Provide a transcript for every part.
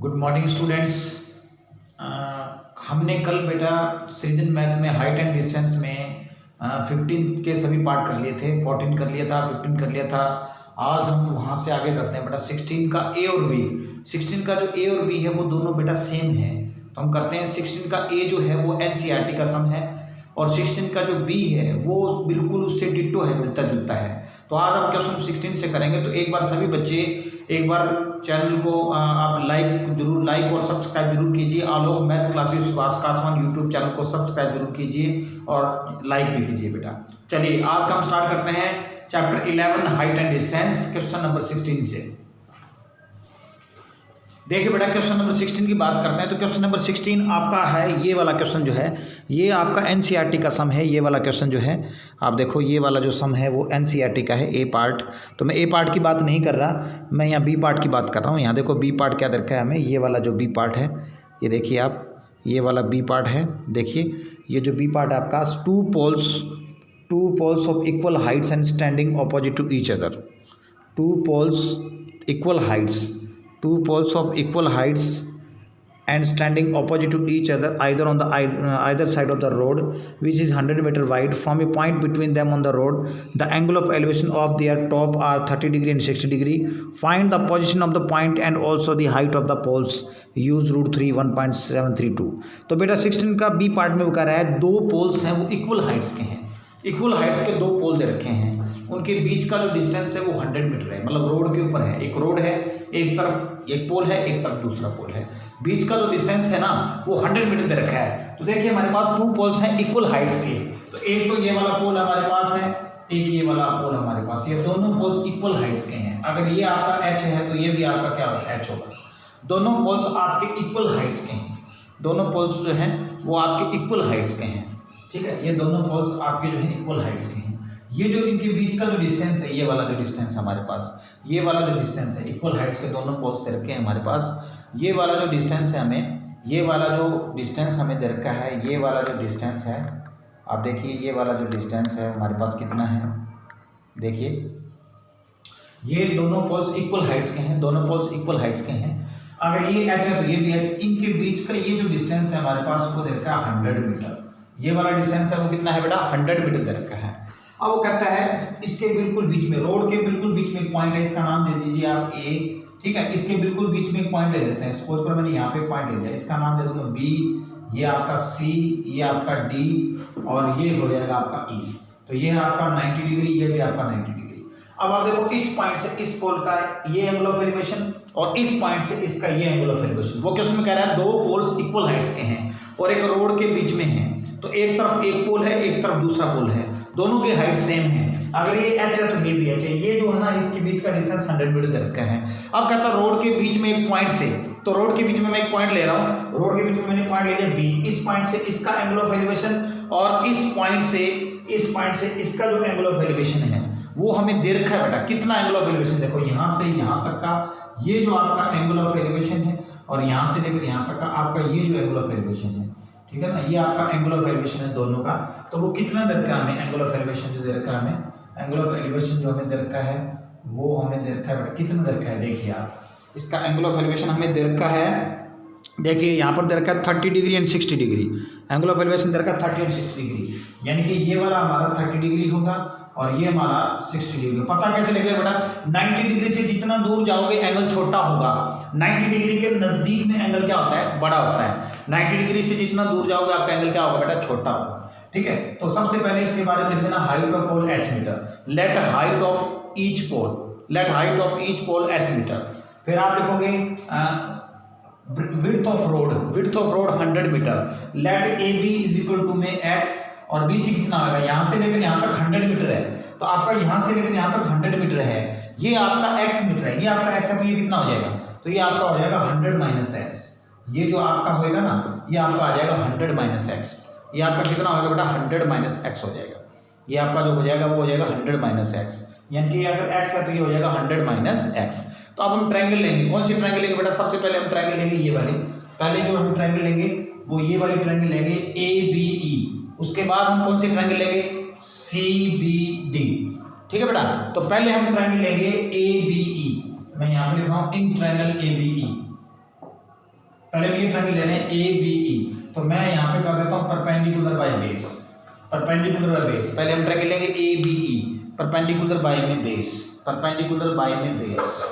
Good morning students. हमने कल बेटा सृजन मैथ में हाइट एंड डिस्टेंस में 15 के सभी पार्ट कर लिए थे, 14 कर लिया था, 15 कर लिया था। आज हम वहाँ से आगे करते हैं बेटा 16 का ए और बी। 16 का जो ए और बी है वो दोनों बेटा सेम है, तो हम करते हैं 16 का ए जो है वो एनसीईआरटी का सम है और 16 का जो बी है वो बिल्कुल उससे डिट्टो है, मिलता जुलता है। तो आज हम क्वेश्चन 16 से करेंगे। तो एक बार सभी बच्चे एक बार चैनल को आप लाइक और सब्सक्राइब जरूर कीजिए। Alok math classes Subhash Kaswan YouTube channel को सब्सक्राइब जरूर कीजिए और लाइक भी कीजिए बेटा। चलिए आज का हम स्टार्ट करते हैं chapter 11 height and distance, question number 16 से। देखिए बेटा क्वेश्चन नंबर 16 की बात करते हैं। तो क्वेश्चन नंबर 16 आपका है, ये वाला क्वेश्चन जो है ये आपका एनसीईआरटी का सम है। ये वाला क्वेश्चन जो है आप देखो, ये वाला जो सम है वो एनसीईआरटी का है, ए पार्ट। तो मैं ए पार्ट की बात नहीं कर रहा, मैं यहाँ बी पार्ट की बात कर रहा हूँ। यहाँ देखो बी पार्ट क्या दरकार है हमें, ये वाला जो बी पार्ट है ये देखिए आप, ये वाला बी पार्ट है। देखिए ये जो बी पार्ट है आपका, two poles of equal heights and standing opposite to each other. Two poles of equal heights and standing opposite to each other either on the either side of the road, which is 100 meter wide. From a point between them on the road, the angle of elevation of their top are 30 degree and 60 degree. Find the position of the point and also the height of the poles. Use root 3 1.732. तो बेटा 16 का B part में वो कह रहा है दो poles हैं वो इक्वल हाइट्स के हैं। इक्वल हाइट्स के दो पोल दे रखे हैं, उनके बीच का जो डिस्टेंस है वो 100 मीटर है, मतलब रोड के ऊपर है। एक रोड है, एक तरफ एक पोल है, एक तरफ दूसरा पोल है। बीच का जो डिस्टेंस है ना वो 100 मीटर दे रखा है। तो देखिए हमारे पास टू पोल्स हैं इक्वल हाइट्स के। तो एक तो ये वाला पोल हमारे पास है, एक ये वाला पोल हमारे पास। ये दोनों पोल्स इक्वल हाइट्स के हैं। अगर ये आपका एच है तो ये भी आपका क्या होगा, एच होगा। दोनों पोल्स आपके इक्वल हाइट्स के हैं। दोनों पोल्स जो हैं वो आपके इक्वल हाइट्स के हैं, ठीक है। ये दोनों पोल्स आपके जो है इक्वल हाइट्स के हैं। ये जो इनके बीच का जो डिस्टेंस है, ये वाला जो डिस्टेंस हमारे पास, ये वाला जो डिस्टेंस है, इक्वल हाइट्स के दोनों पोल्स दे रखे हैं हमारे पास। ये वाला जो डिस्टेंस है हमें, ये वाला जो डिस्टेंस हमें दे रखा है, ये वाला जो डिस्टेंस है आप देखिए, ये वाला जो डिस्टेंस है हमारे पास कितना है, देखिए ये दोनों पोल्स इक्वल हाइट्स के हैं। दोनों पोल्स इक्वल हाइट्स के हैं। अगर ये एच है तो ये भी एच। इनके बीच का ये जो डिस्टेंस है हमारे पास वो दे रखा है 100 मीटर। ये वाला डिस्टेंस है वो कितना है बेटा, 100 मीटर दे रखा है। अब वो कहता है इसके बिल्कुल बीच में, रोड के बिल्कुल बीच में एक पॉइंट है, इसका नाम दे दीजिए आप ए, ठीक है। इसके बिल्कुल बीच में एक पॉइंट ले लेते हैं। सपोज करो मैंने यहाँ पे पॉइंट ले लिया, इसका नाम दे दूंगा बी, ये आपका सी, ये आपका डी और ये हो जाएगा आपका ई। तो ये है आपका 90 डिग्री, ये भी आपका 90 डिग्री। अब आप देखो इस पॉइंट से इस पोल का ये एंगल ऑफ एलिवेशन और इस पॉइंट से इसका ये एंगल ऑफ एलिवेशन। वो क्वेश्चन में कह रहा है दो पोल्स इक्वल हाइट्स के हैं और एक रोड के बीच में है। तो एक तरफ एक पोल है, एक तरफ दूसरा पोल है, दोनों की हाइट सेम है। अगर ये एच है तो ये भी एच है। ये जो है ना इसके बीच का डिस्टेंस 100 मीटर दे रखा है। अब कहता है रोड के बीच में एक पॉइंट से, तो रोड के बीच में मैं एक पॉइंट ले रहा हूँ। रोड के बीच में मैंने पॉइंट ले लिया बी। इस पॉइंट से इसका एंगल ऑफ एलिवेशन और इस पॉइंट से इसका जो एंगल ऑफ एलिवेशन है वो हमें दे रखा है बेटा। कितना एंगल ऑफ एलिवेशन, देखो यहाँ से यहाँ तक का ये जो आपका एंगल ऑफ एलिवेशन है और यहाँ से लेकर यहाँ तक का आपका ये जो एंगल ऑफ एलिवेशन है, ठीक है ना, ये आपका एंगल ऑफ एलिवेशन है दोनों का। तो वो कितना दे रखा है हमें, एंगल ऑफ एलिवेशन जो दे रखा है हमें, एंगल ऑफ एलिवेशन जो हमें दे रखा है वो हमें दे रखा है बेटा, कितना दे रखा है देखिए आप, इसका एंगल ऑफ एलिवेशन हमें दे रखा है, देखिए यहाँ पर दे रखा है 30 degree and 60 degree. Angle of elevation दे रखा है 30 एंड 60 डिग्री, यानी कि ये वाला हमारा 30 डिग्री होगा और ये हमारा 60 डिग्री। पता कैसे लगेगा बेटा, 90 डिग्री से जितना दूर जाओगे एंगल छोटा होगा। 90 डिग्री के नजदीक में एंगल क्या होता है, बड़ा होता है। 90 डिग्री से जितना दूर जाओगे आपका एंगल क्या होगा बेटा, छोटा होगा, ठीक है। तो सबसे पहले इसके बारे में लिख देना height of pole H metre. Let height of each pole H metre. फिर आप लिखोगे width of road 100 metre. Let A B is equal to में एक्स और बी सी कितना होगा, यहाँ से लेकर यहाँ तक 100 मीटर है। तो आपका यहाँ से लेकर यहाँ तक 100 मीटर है, ये आपका x मीटर है, ये आपका x है। तो ये कितना हो जाएगा, तो ये आपका हो जाएगा 100 माइनस एक्स। ये जो आपका होएगा ना ये आपका आ जाएगा 100 माइनस एक्स। ये आपका कितना होगा बेटा, 100 माइनस एक्स हो जाएगा। ये आपका जो हो जाएगा वो हो जाएगा 100 माइनस एक्स, यानी कि अगर x है तो ये हो जाएगा 100 माइनस एक्स। तो अब हम ट्रायंगल लेंगे। कौन सी ट्रायंगल लेंगे बेटा, सबसे पहले हम ट्रायंगल लेंगे ये वाली। पहले जो हम ट्रायंगल लेंगे वो ये वाली ट्रायंगल लेंगे ABE। उसके बाद हम कौन सी ट्रायंगल लेंगे, CBD, ठीक है बेटा। तो पहले हम ट्रायंगल लेंगे ABE। मैं यहाँ पे लिख रहा हूँ इन ट्रायंगल ABE। पहले हम ये ट्रायंगल ले रहे हैं ए बी ई, तो मैं यहाँ पे कर देता हूँ perpendicular by base, perpendicular by base. पहले हम ट्रायंगल लेंगे A B E, perpendicular by में बेस, परपेंडिकुलर बाय में बेस।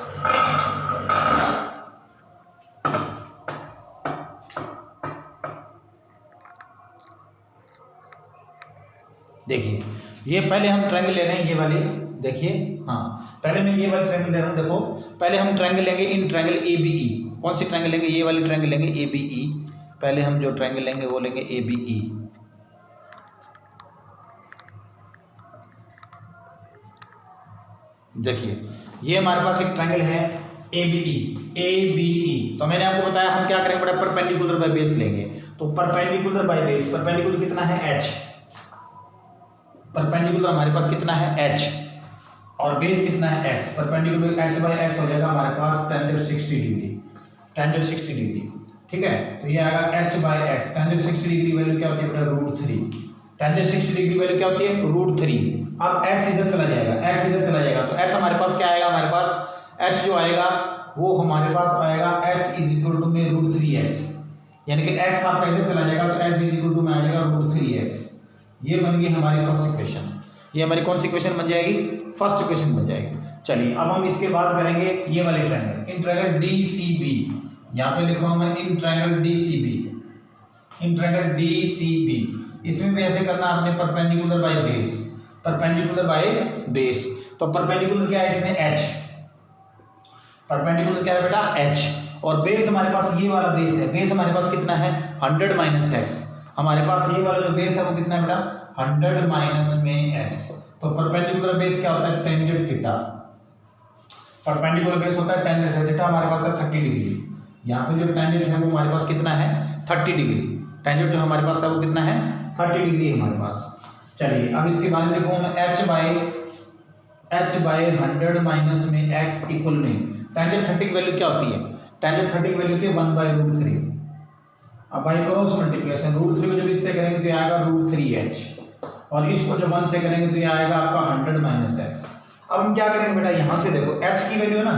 देखिए ये पहले हम ट्रायंगल ले रहे हैं ये वाली, देखिए हाँ पहले मैं ये वाली ट्रायंगल ले रहा हूँ। देखो पहले हम ट्रायंगल लेंगे इन ट्रायंगल ए बी ई। कौन सी ट्रायंगल लेंगे? ये वाली ट्रायंगल लेंगे ए बी ई। पहले हम जो ट्रायंगल लेंगे वो लेंगे ए बी ई। देखिए ये हमारे पास एक ट्रायंगल है A B E, A B ई। तो मैंने आपको बताया हम क्या करेंगे बेटा, परपेंडिकुलर बाय बेस लेंगे। तो परपेंडिकुलर बाय बेस, परपेंडिकुलर कितना है एच, परपेंडिकुलर हमारे पास कितना है एच और बेस कितना है X. Perpendicular H by X हो जाएगा हमारे पास टेंजेंट 60 डिग्री, टेंजेंट 60 डिग्री। ठीक है, तो ये आएगा H by X. Tangent 60 degree value क्या होती है बेटा, √3। टेंजेंट 60 डिग्री वैल्यू क्या होती है, √3। अब एक्स इधर चला जाएगा, एक्स इधर चला जाएगा, तो एच हमारे पास क्या आएगा, हमारे पास एच जो आएगा वो हमारे पास आएगा एच इज इक्वल टू में √3x, यानी कि एक्स आपका इधर चला जाएगा तो एच इज इक्वल टू में आ जाएगा √3x। ये बन गई हमारी फर्स्ट इक्वेशन। ये हमारी कौन सी इक्वेशन बन जाएगी, फर्स्ट इक्वेशन बन जाएगी। चलिए अब हम इसके बाद करेंगे ये वाले triangle, in triangle D C B. यहाँ पे लिख रहा हूँ मैं in triangle D C B, in triangle D C B. इसमें भी ऐसे करना आपने perpendicular by base, perpendicular by base. तो परपेंडिकुलर क्या है इसमें एच, परपेंडिकुलर क्या है बेटा एच, और बेस हमारे पास ये वाला बेस है। बेस हमारे पास कितना है 100 माइनस एक्स। हमारे पास ये वाला जो बेस है वो कितना है बेटा 100 माइनस में एक्स। तो परपेंडिकुलर बेस क्या होता है, टेंजेंट थीटा। परपेंडिकुलर बेस होता है टेंजेंट थीटा, हमारे पास है 30 डिग्री। यहाँ पे जो टेंजेंट है वो हमारे पास कितना है 30 डिग्री। टेंजेंट जो हमारे पास है वो कितना है 30 डिग्री है हमारे पास। चलिए अब इसके बाद में लिखूँ मैं एच बाय 100 माइनस में एक्स इक्वल में टेंजेंट 30 की वैल्यू क्या होती है, टेंजेंट 30 की वैल्यू होती है 1/√3। अब बाई क्रॉस मल्टीप्लिकेशन √3 को जब इससे करेंगे तो ये आएगा √3h, और इसको जब 1 से करेंगे तो ये आएगा आपका 100 माइनस एक्स। अब हम क्या करेंगे बेटा, यहाँ से देखो h की वैल्यू है ना,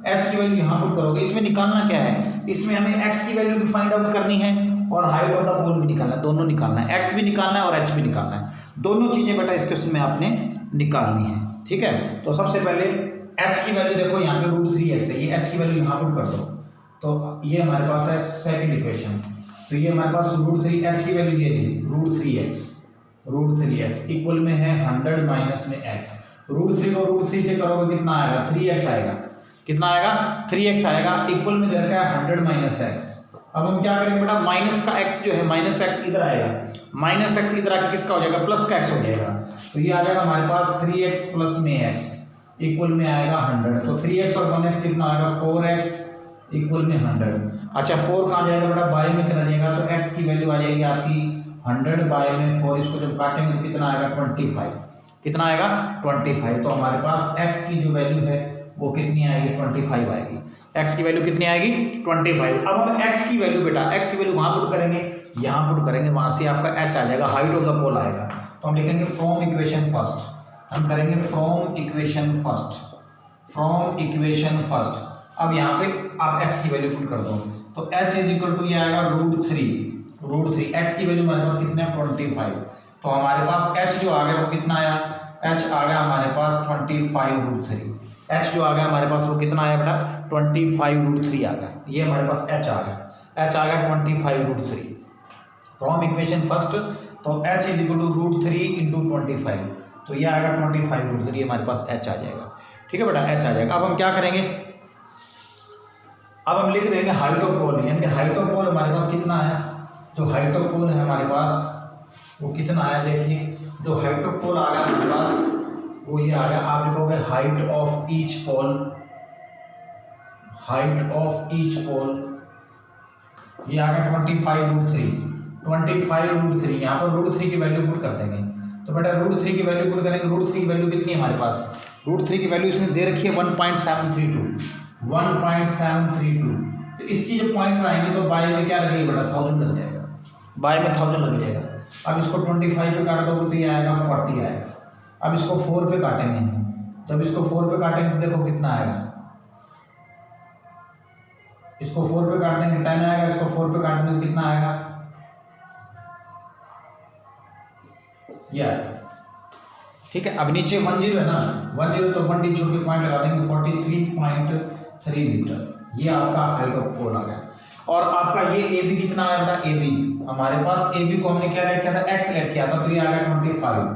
h की वैल्यू यहाँ पुट करोगे। इसमें निकालना क्या है, इसमें हमें x की वैल्यू भी फाइंड आउट करनी है और हाइट ऑफ द पोल भी निकालना है, दोनों निकालना है। x भी निकालना है और h भी निकालना है, दोनों चीजें बेटा इस क्वेश्चन में आपने निकालनी है। ठीक है, तो सबसे पहले h की वैल्यू देखो यहाँ पे √3x है, ये h की वैल्यू यहाँ पुट कर दो। तो ये हमारे पास है सेकंड इक्वेशन। तो ये हमारे पास √3x की वैल्यू ये √3x इक्वल में है 100 माइनस में x। √3 को √3 से करोगे कितना आएगा 3x आएगा, कितना आएगा 3x आएगा, इक्वल में दे रखा है 100 माइनस x। अब हम क्या करेंगे बेटा, माइनस का x जो है माइनस x इधर आएगा, माइनस x इधर आके किसका हो जाएगा, प्लस का x हो जाएगा। तो ये आ जाएगा हमारे पास 3x प्लस में x इक्वल में आएगा 100। तो 3x और 1x कितना आएगा 4x इक्वल में 100। अच्छा 4 कहाँ जाएगा बेटा, बाय में चला जाएगा, तो x की वैल्यू आ जाएगी आपकी 100 बाय में 4। इसको जब काटेंगे तो कितना आएगा 25, कितना आएगा 25। तो हमारे पास x की जो वैल्यू है वो कितनी आएगी 25 आएगी। x की वैल्यू कितनी आएगी 25। अब हम x की वैल्यू बेटा, x की वैल्यू कहाँ पुट करेंगे, यहाँ पुट करेंगे, वहाँ से आपका h आ जाएगा, हाइट ऑफ द पोल आएगा। तो हम लिखेंगे फ्रॉम इक्वेशन फर्स्ट, हम करेंगे from equation first, from equation first. अब यहाँ पे आप x की वैल्यू पुट कर दो, तो h इज इक्वल टू ये आएगा √3। x की वैल्यू हमारे पास कितना है 25। तो हमारे पास h जो आ गया वो कितना आया, h आ गया हमारे पास 25√3। h जो आ गया हमारे पास वो कितना आया बेटा 25√3 आ गया। ये हमारे पास h आ गया, h आ गया 25√3 फ्रॉम इक्वेशन फर्स्ट। तो h is equal to √3 into 25, तो ये आएगा 25√3, हमारे पास h आ जाएगा। ठीक है बेटा, h आ जाएगा। अब हम क्या करेंगे, अब हम लिख देंगे हाइट ऑफ पोल, यानी कि हाइट ऑफ पोल हमारे पास कितना है, जो हाइट ऑफ पोल है हमारे पास वो कितना है, देखिए जो हाइट ऑफ पोल आ गया हमारे पास वो ये आ गया, आप लिखोगे height of each pole, height of each pole ये आ गया 25√3। यहाँ पर √3 की वैल्यू पुट कर देंगे। तो बेटा √3 की वैल्यू पुट करेंगे, √3 की वैल्यू कितनी है हमारे पास, √3 की वैल्यू इसमें दे रखी है 1.732। तो इसकी जो पॉइंट आएंगे तो बाय में क्या लगेगा बेटा 1000 लग जाएगा, बाय में 1000 लग जाएगा। अब इसको 25 पे काट दोगे तो ये आएगा 40 आएगा। अब इसको 4 पे काटेंगे, जब इसको 4 पे काटेंगे तो देखो कितना आएगा, इसको 4 पे काट देंगे 10 आएगा, इसको 4 पे काट देंगे कितना आएगा, यह ठीक है। अब नीचे 10 है ना, 10 तो 1 छोटे पॉइंट लगा देंगे 43.3 मीटर, ये आपका हाइट ऑफ पोल आ गया। और आपका ये ए बी कितना आया बेटा, ए बी हमारे पास ए बी को हमने क्या लेट किया था, एक्स लेट किया था, तो ये आ गया 25,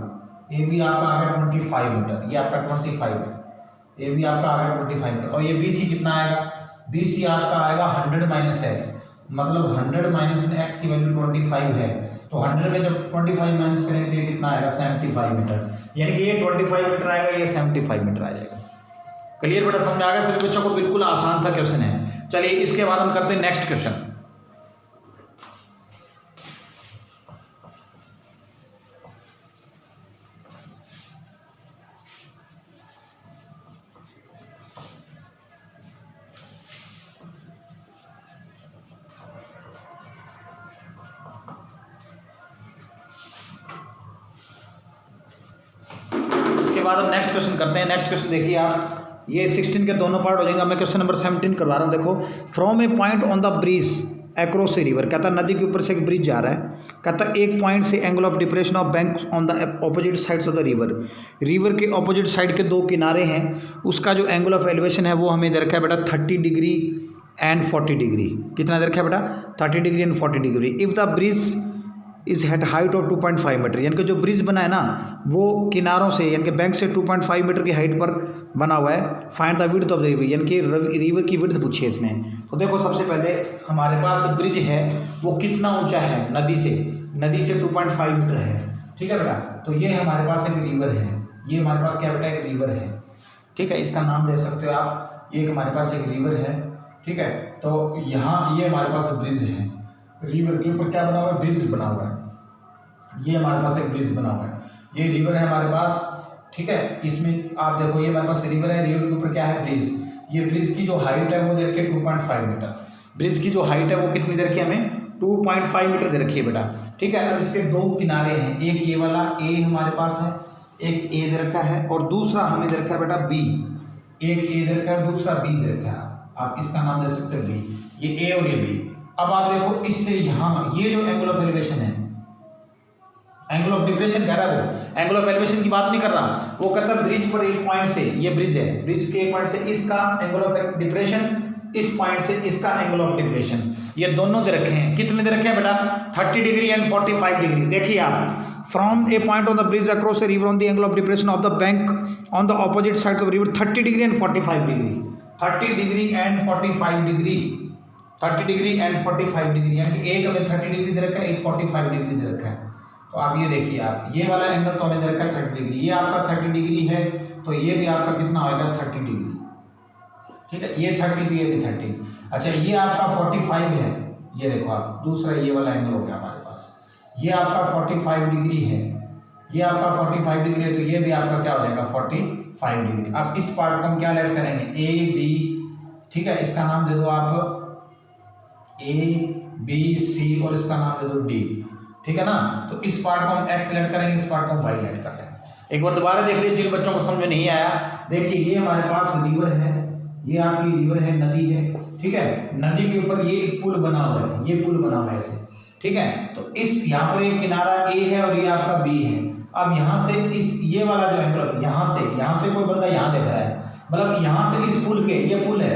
ए बी आपका आ गया 25 मीटर, ये आपका 25 है, ए बी आपका आ गया 25 मीटर। और ये बी सी कितना आएगा, बी सी आपका आएगा 100 माइनस एक्स, मतलब 100 माइनस एक्स की वैल्यू 25 है, तो 100 में जब 25 माइनस करेंगे तो ये कितना आएगा 75 मीटर, यानी कि ये 25 मीटर आएगा, ये 75 मीटर आ जाएगा। क्लियर बेटा, समझ आ गया सभी बच्चों को, बिल्कुल आसान सा क्वेश्चन है। चलिए इसके बाद हम करते हैं नेक्स्ट क्वेश्चन। इसके बाद हम नेक्स्ट क्वेश्चन करते हैं। नेक्स्ट क्वेश्चन देखिए आप, ये 16 के दोनों पार्ट हो जाएंगे। मैं क्वेश्चन नंबर 17 करवा रहा हूँ। देखो, from A point on the bridge across a river, कहता नदी के ऊपर से एक ब्रिज जा रहा है, कहता एक पॉइंट से angle of depression of bank on the opposite sides of the river, river के ऑपोजिट साइड के दो किनारे हैं, उसका जो एंगल ऑफ एलिवेशन है वो हमें दे रखा है बेटा 30 डिग्री एंड 40 डिग्री। कितना दे रखा है बेटा, 30 degree and 40 degree. If the bridge is at height of 2.5 metre, यानी कि जो ब्रिज बना है ना वो किनारों से यानी कि बैंक से 2.5 मीटर की हाइट पर बना हुआ है। Find the width of the river, यानी कि रिवर की विड्थ पूछी है इसने। तो देखो सबसे पहले हमारे पास ब्रिज है वो कितना ऊंचा है, नदी से 2.5 मीटर है, ठीक है बेटा। तो ये हमारे पास एक रिवर है, ये हमारे पास क्या बेटा एक रिवर है, ठीक है, इसका नाम दे सकते हो आप, ये हमारे पास एक रिवर है, ठीक है। तो यहाँ ये हमारे पास ब्रिज है, रिवर के ऊपर क्या बना हुआ है, ब्रिज बना हुआ है, ये हमारे पास एक ब्रिज बना हुआ है, ये रिवर है हमारे पास, ठीक है। इसमें आप देखो ये हमारे पास रिवर है, रिवर के ऊपर क्या है ब्रिज, ये ब्रिज की जो हाइट है वो दे रखी है 2.5 मीटर, ब्रिज की जो हाइट है वो कितनी दे रखी है हमें 2.5 मीटर दे रखी है बेटा, ठीक है। अब इसके दो किनारे हैं, एक ये वाला ए हमारे पास है, एक ए दे रखा है और दूसरा हमें दे रखा है बेटा बी, एक ए दे रखा है दूसरा बी दे रखा है, आप इसका नाम दे सकते हो बी, ये ए और ये बी। अब आप देखो इससे यहाँ ये जो एंगल ऑफ एलिवेशन है, एंगल ऑफ डिप्रेशन कह रहा है वो, एंगल ऑफ एलिवेशन की बात नहीं कर रहा, वो कहता है ब्रिज पर एक पॉइंट से, ये ब्रिज है, ब्रिज के एक पॉइंट से इसका एंगल ऑफ डिप्रेशन, इस पॉइंट से इसका एंगल ऑफ डिप्रेशन, ये दोनों दे रखे हैं। कितने दे रखे हैं बेटा 30 डिग्री एंड 45 डिग्री। देखिए आप, from A point on the bridge across a river on the angle of depression of the bank on the opposite side of river 30 degree and 45 degree, 30 degree and 45 degree, 30 degree and 45 degree, यानी कि एक हमें 30 degree दे रखा है, एक 45 degree दे रखा है। तो आप ये देखिए, आप ये वाला एंगल तो हमें दे रखा है 30 डिग्री, ये आपका 30 डिग्री है, तो ये भी आपका कितना होगा 30 डिग्री, ठीक है, ये 30 तो ये भी 30। अच्छा ये आपका 45 है, ये देखो आप दूसरा ये वाला एंगल हो गया हमारे पास, ये आपका 45 डिग्री है, ये आपका 45 डिग्री है, तो ये भी आपका क्या हो जाएगा 45 डिग्री। अब इस पार्ट को हम क्या लेट करेंगे ए बी, ठीक है, इसका नाम दे दो आप ए बी सी और इसका नाम दे दो डी, ठीक है ना। तो इस पार्ट को हम एक्स लेट करेंगे, इस पार्ट को हम वाई लेट कर लेंगे। एक बार दोबारा देख लीजिए जिन बच्चों को समझ में नहीं आया, देखिए ये हमारे पास रिवर है, ये आपकी रिवर है, नदी है, ठीक है, नदी के ऊपर ये एक पुल बना हुआ है, ये पुल बना हुआ है ऐसे, ठीक है। तो इस यहाँ पर एक किनारा ए है और ये आपका बी है। अब यहाँ से इस ये वाला जो एंगल यहाँ से कोई बंदा यहाँ देख रहा है, मतलब यहाँ से इस पुल के, ये पुल है,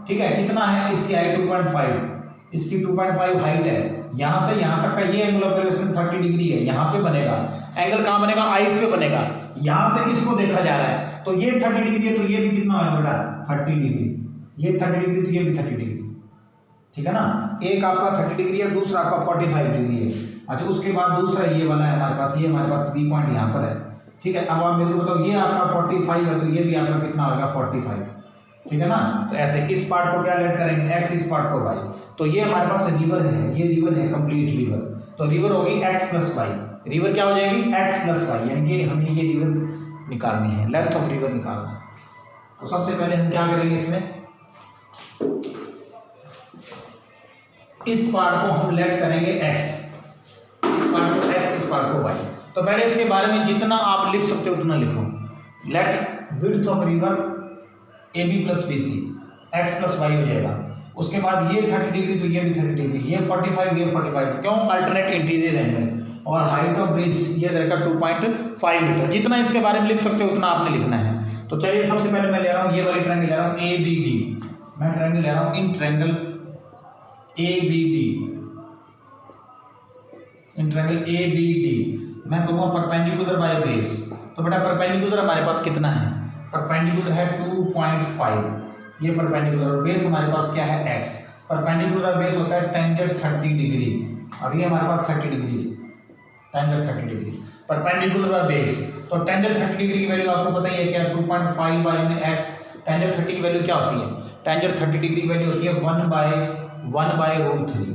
ठीक है, कितना है इसकी हाइट 2.5, इसकी 2.5 हाइट है, यहाँ से यहाँ तक का ये एंगल ऑफ एलिवेशन 30 डिग्री है, यहाँ पे बनेगा एंगल, कहाँ बनेगा आइस पे बनेगा, यहाँ से इसको देखा जा रहा है, तो ये 30 डिग्री है, तो ये भी कितना है बेटा 30 डिग्री, ये 30 डिग्री तो ये भी 30 डिग्री, ठीक है ना। एक आपका 30 डिग्री है, दूसरा आपका 45 डिग्री है। अच्छा उसके बाद दूसरा ये वाला है हमारे पास, ये हमारे पास बी पॉइंट यहाँ पर है, ठीक है। अब आप मेरे को बताओ ये आपका 45 है, तो ये भी आपका कितना होगा 45, ठीक है ना। तो ऐसे इस पार्ट को क्या लेट करेंगे एक्स, इस पार्ट को वाई। तो ये हमारे पास रिवर है, ये रिवर है कंप्लीट रिवर, तो रिवर होगी एक्स प्लस वाई, रिवर क्या हो जाएगी एक्स प्लस वाई, यानी कि हमें ये रिवर निकालनी है, लेंथ ऑफ रिवर निकालना है। तो सबसे पहले हम क्या करेंगे इसमें, इस पार्ट को हम लेट करेंगे एक्स, इस पार्ट को एक्स, इस पार्ट को वाई। तो पहले इसके बारे में जितना आप लिख सकते हो उतना लिखो। Let width of river A B plus B C, X plus Y हो जाएगा। उसके बाद ये 30 डिग्री तो ये भी 30 डिग्री, ये 45 ये 45, क्यों? Alternate interior angle. और हाइट ऑफ ब्रिज ये रहेगा 2.5 मीटर। जितना इसके बारे में लिख सकते हो उतना आपने लिखना है। तो चलिए सबसे पहले मैं ले रहा हूँ ये वाली ट्रायंगल ले रहा हूँ ABD, मैं ट्रायंगल ले रहा हूँ in triangle ABD, in triangle ABD मैं कहूँगा परपेंडिकुलर बाय बेस। तो बेटा परपेंडिकुलर हमारे पास कितना है? परपेंडिकुलर है 2.5, ये परपेंडिकुलर, और बेस हमारे पास क्या है? x। परपेंडिकुलर बेस होता है टेंजेंट 30 डिग्री, अभी हमारे पास 30 degree, tangent 30 degree perpendicular by base. तो टेंजेंट 30 डिग्री की वैल्यू आपको पता ही है क्या? 2.5 बाय में x। टेंजेंट 30 की वैल्यू क्या होती है? टेंजेंट 30 डिग्री की वैल्यू होती है 1/√3,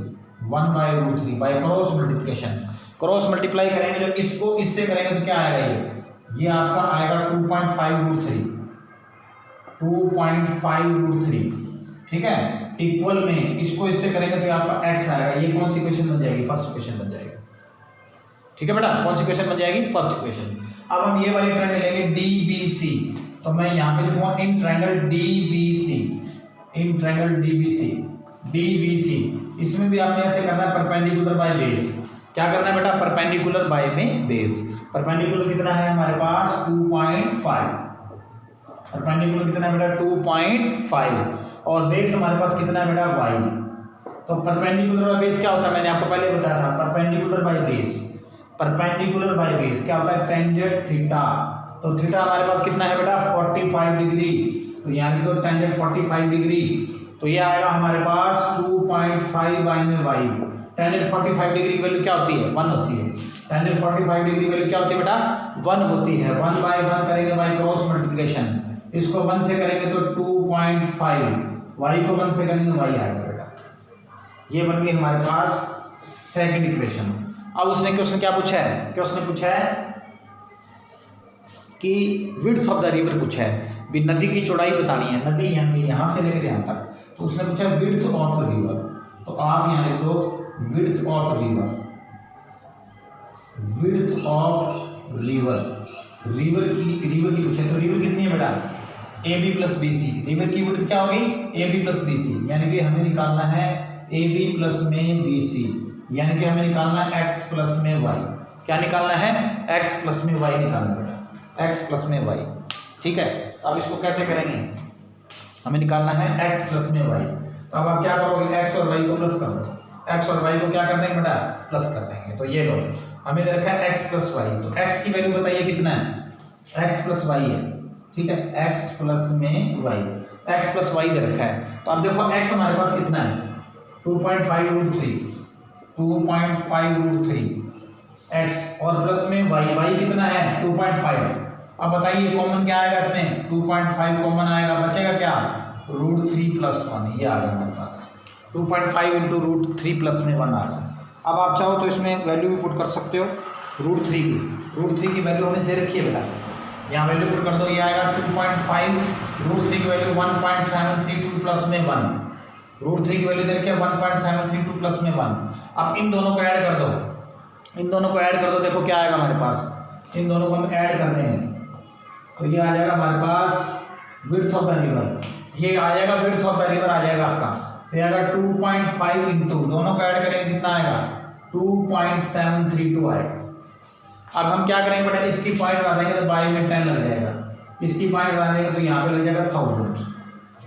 1/√3 by cross multiplication. Cross multiply करेंगे जो इसको इससे करेंगे तो क्या आएगा? ये आपका आएगा 2.5√3, 2.5√3, ठीक है, इक्वल में इसको इससे करेंगे तो आपका x आएगा। ये कौन सी इक्वेशन बन जाएगी? फर्स्ट इक्वेशन बन जाएगी। ठीक है बेटा, कौन सी इक्वेशन बन जाएगी? First equation. अब हम ये वाली ट्रायंगल लेंगे DBC, तो मैं यहाँ पे लिखूंगा in triangle DBC, in triangle DBC। इसमें भी आपने ऐसे करना है परपेंडिकुलर बाय बेस। क्या करना है बेटा? परपेंडिकुलर बाय में बेस। परपेंडिकुलर कितना है हमारे पास? 2.5। परपेंडिकुलर कितना है बेटा? 2.5। और बेस हमारे पास कितना है बेटा? y। तो परपेंडिकुलर बाय बेस क्या होता है? मैंने आपको पहले बताया था, perpendicular by base, perpendicular by base क्या होता है? Tangent theta. तो थीटा हमारे पास कितना है बेटा? 45 डिग्री। तो यहाँ की तो टेंजेंट 45 डिग्री, तो ये आएगा हमारे पास 2.5 बाय में y। टेंजेंट 45 डिग्री की वैल्यू क्या होती है? 1 होती है। टेंजेंट 45 डिग्री की वैल्यू क्या होती है बेटा? 1 होती है। 1/1 करेंगे बाय क्रॉस मल्टीप्लिकेशन, इसको 1 से करेंगे तो 2.5, y को 1 से करेंगे y आएगा बेटा। ये बन गई हमारे पास सेकंड इक्वेशन। अब उसने क्वेश्चन क्या पूछा है? क्वेश्चन पूछा है कि विड्थ ऑफ द रिवर पूछा है, भी नदी की चौड़ाई बतानी है, नदी यहाँ से लेकर यहाँ तक। तो उसने पूछा विड्थ ऑफ रिवर, तो आप यहाँ लिख दो width of river, width of river. River की पूछे तो रिवर कितनी है बेटा? AB plus BC। रिवर की विड्थ क्या होगी? AB प्लस BC, यानी कि हमें निकालना है AB प्लस में BC, यानी कि हमें निकालना है x प्लस में y। क्या निकालना है? x प्लस में y निकालना बेटा, x प्लस में y। ठीक है, अब इसको कैसे करेंगे? हमें निकालना है x प्लस में y। तो अब आप क्या करोगे? x और y को प्लस कर दो, x और y को क्या कर देंगे बेटा? प्लस कर देंगे। तो ये लो, हमें दे रखा है x प्लस y, तो x की वैल्यू बताइए कितना है? x प्लस y है, ठीक है, x प्लस में y, x प्लस y दे रखा है। तो अब देखो x हमारे पास कितना है? 2.5√3, 2.5√3 x, और प्लस में y कितना है? 2.5। अब बताइए कॉमन क्या आएगा इसमें? 2.5 कॉमन आएगा, बचेगा क्या? √3 प्लस 1, ये आ गया हमारे पास। 2.5 इंटू √3 प्लस में 1 आ गया। अब आप चाहो तो इसमें वैल्यू भी पुट कर सकते हो √3 की वैल्यू हमें दे रखी है बेटा, यहाँ वैल्यू पुट कर दो, ये आएगा 2.5, √3 की वैल्यू 1.732 प्लस में 1, √3 की वैल्यू दे रखी है 1.732 प्लस में 1। अब इन दोनों को ऐड कर दो, इन दोनों को ऐड कर दो, देखो क्या आएगा हमारे पास। इन दोनों को हम ऐड कर देंगे तो ये आ जाएगा हमारे पास विड्थ ऑफ द रिवर, ये आ जाएगा विड्थ ऑफ द रिवर आ जाएगा आपका। तो ये आएगा 2.5 इंटू, दोनों को ऐड करेंगे कितना आएगा? 2.732 आएगा। अब हम क्या करेंगे बेटा? इसकी पॉइंट बढ़ा देंगे तो बाई में 10 लग जाएगा, इसकी पॉइंट बढ़ा देंगे तो यहाँ पे लग जाएगा 1000।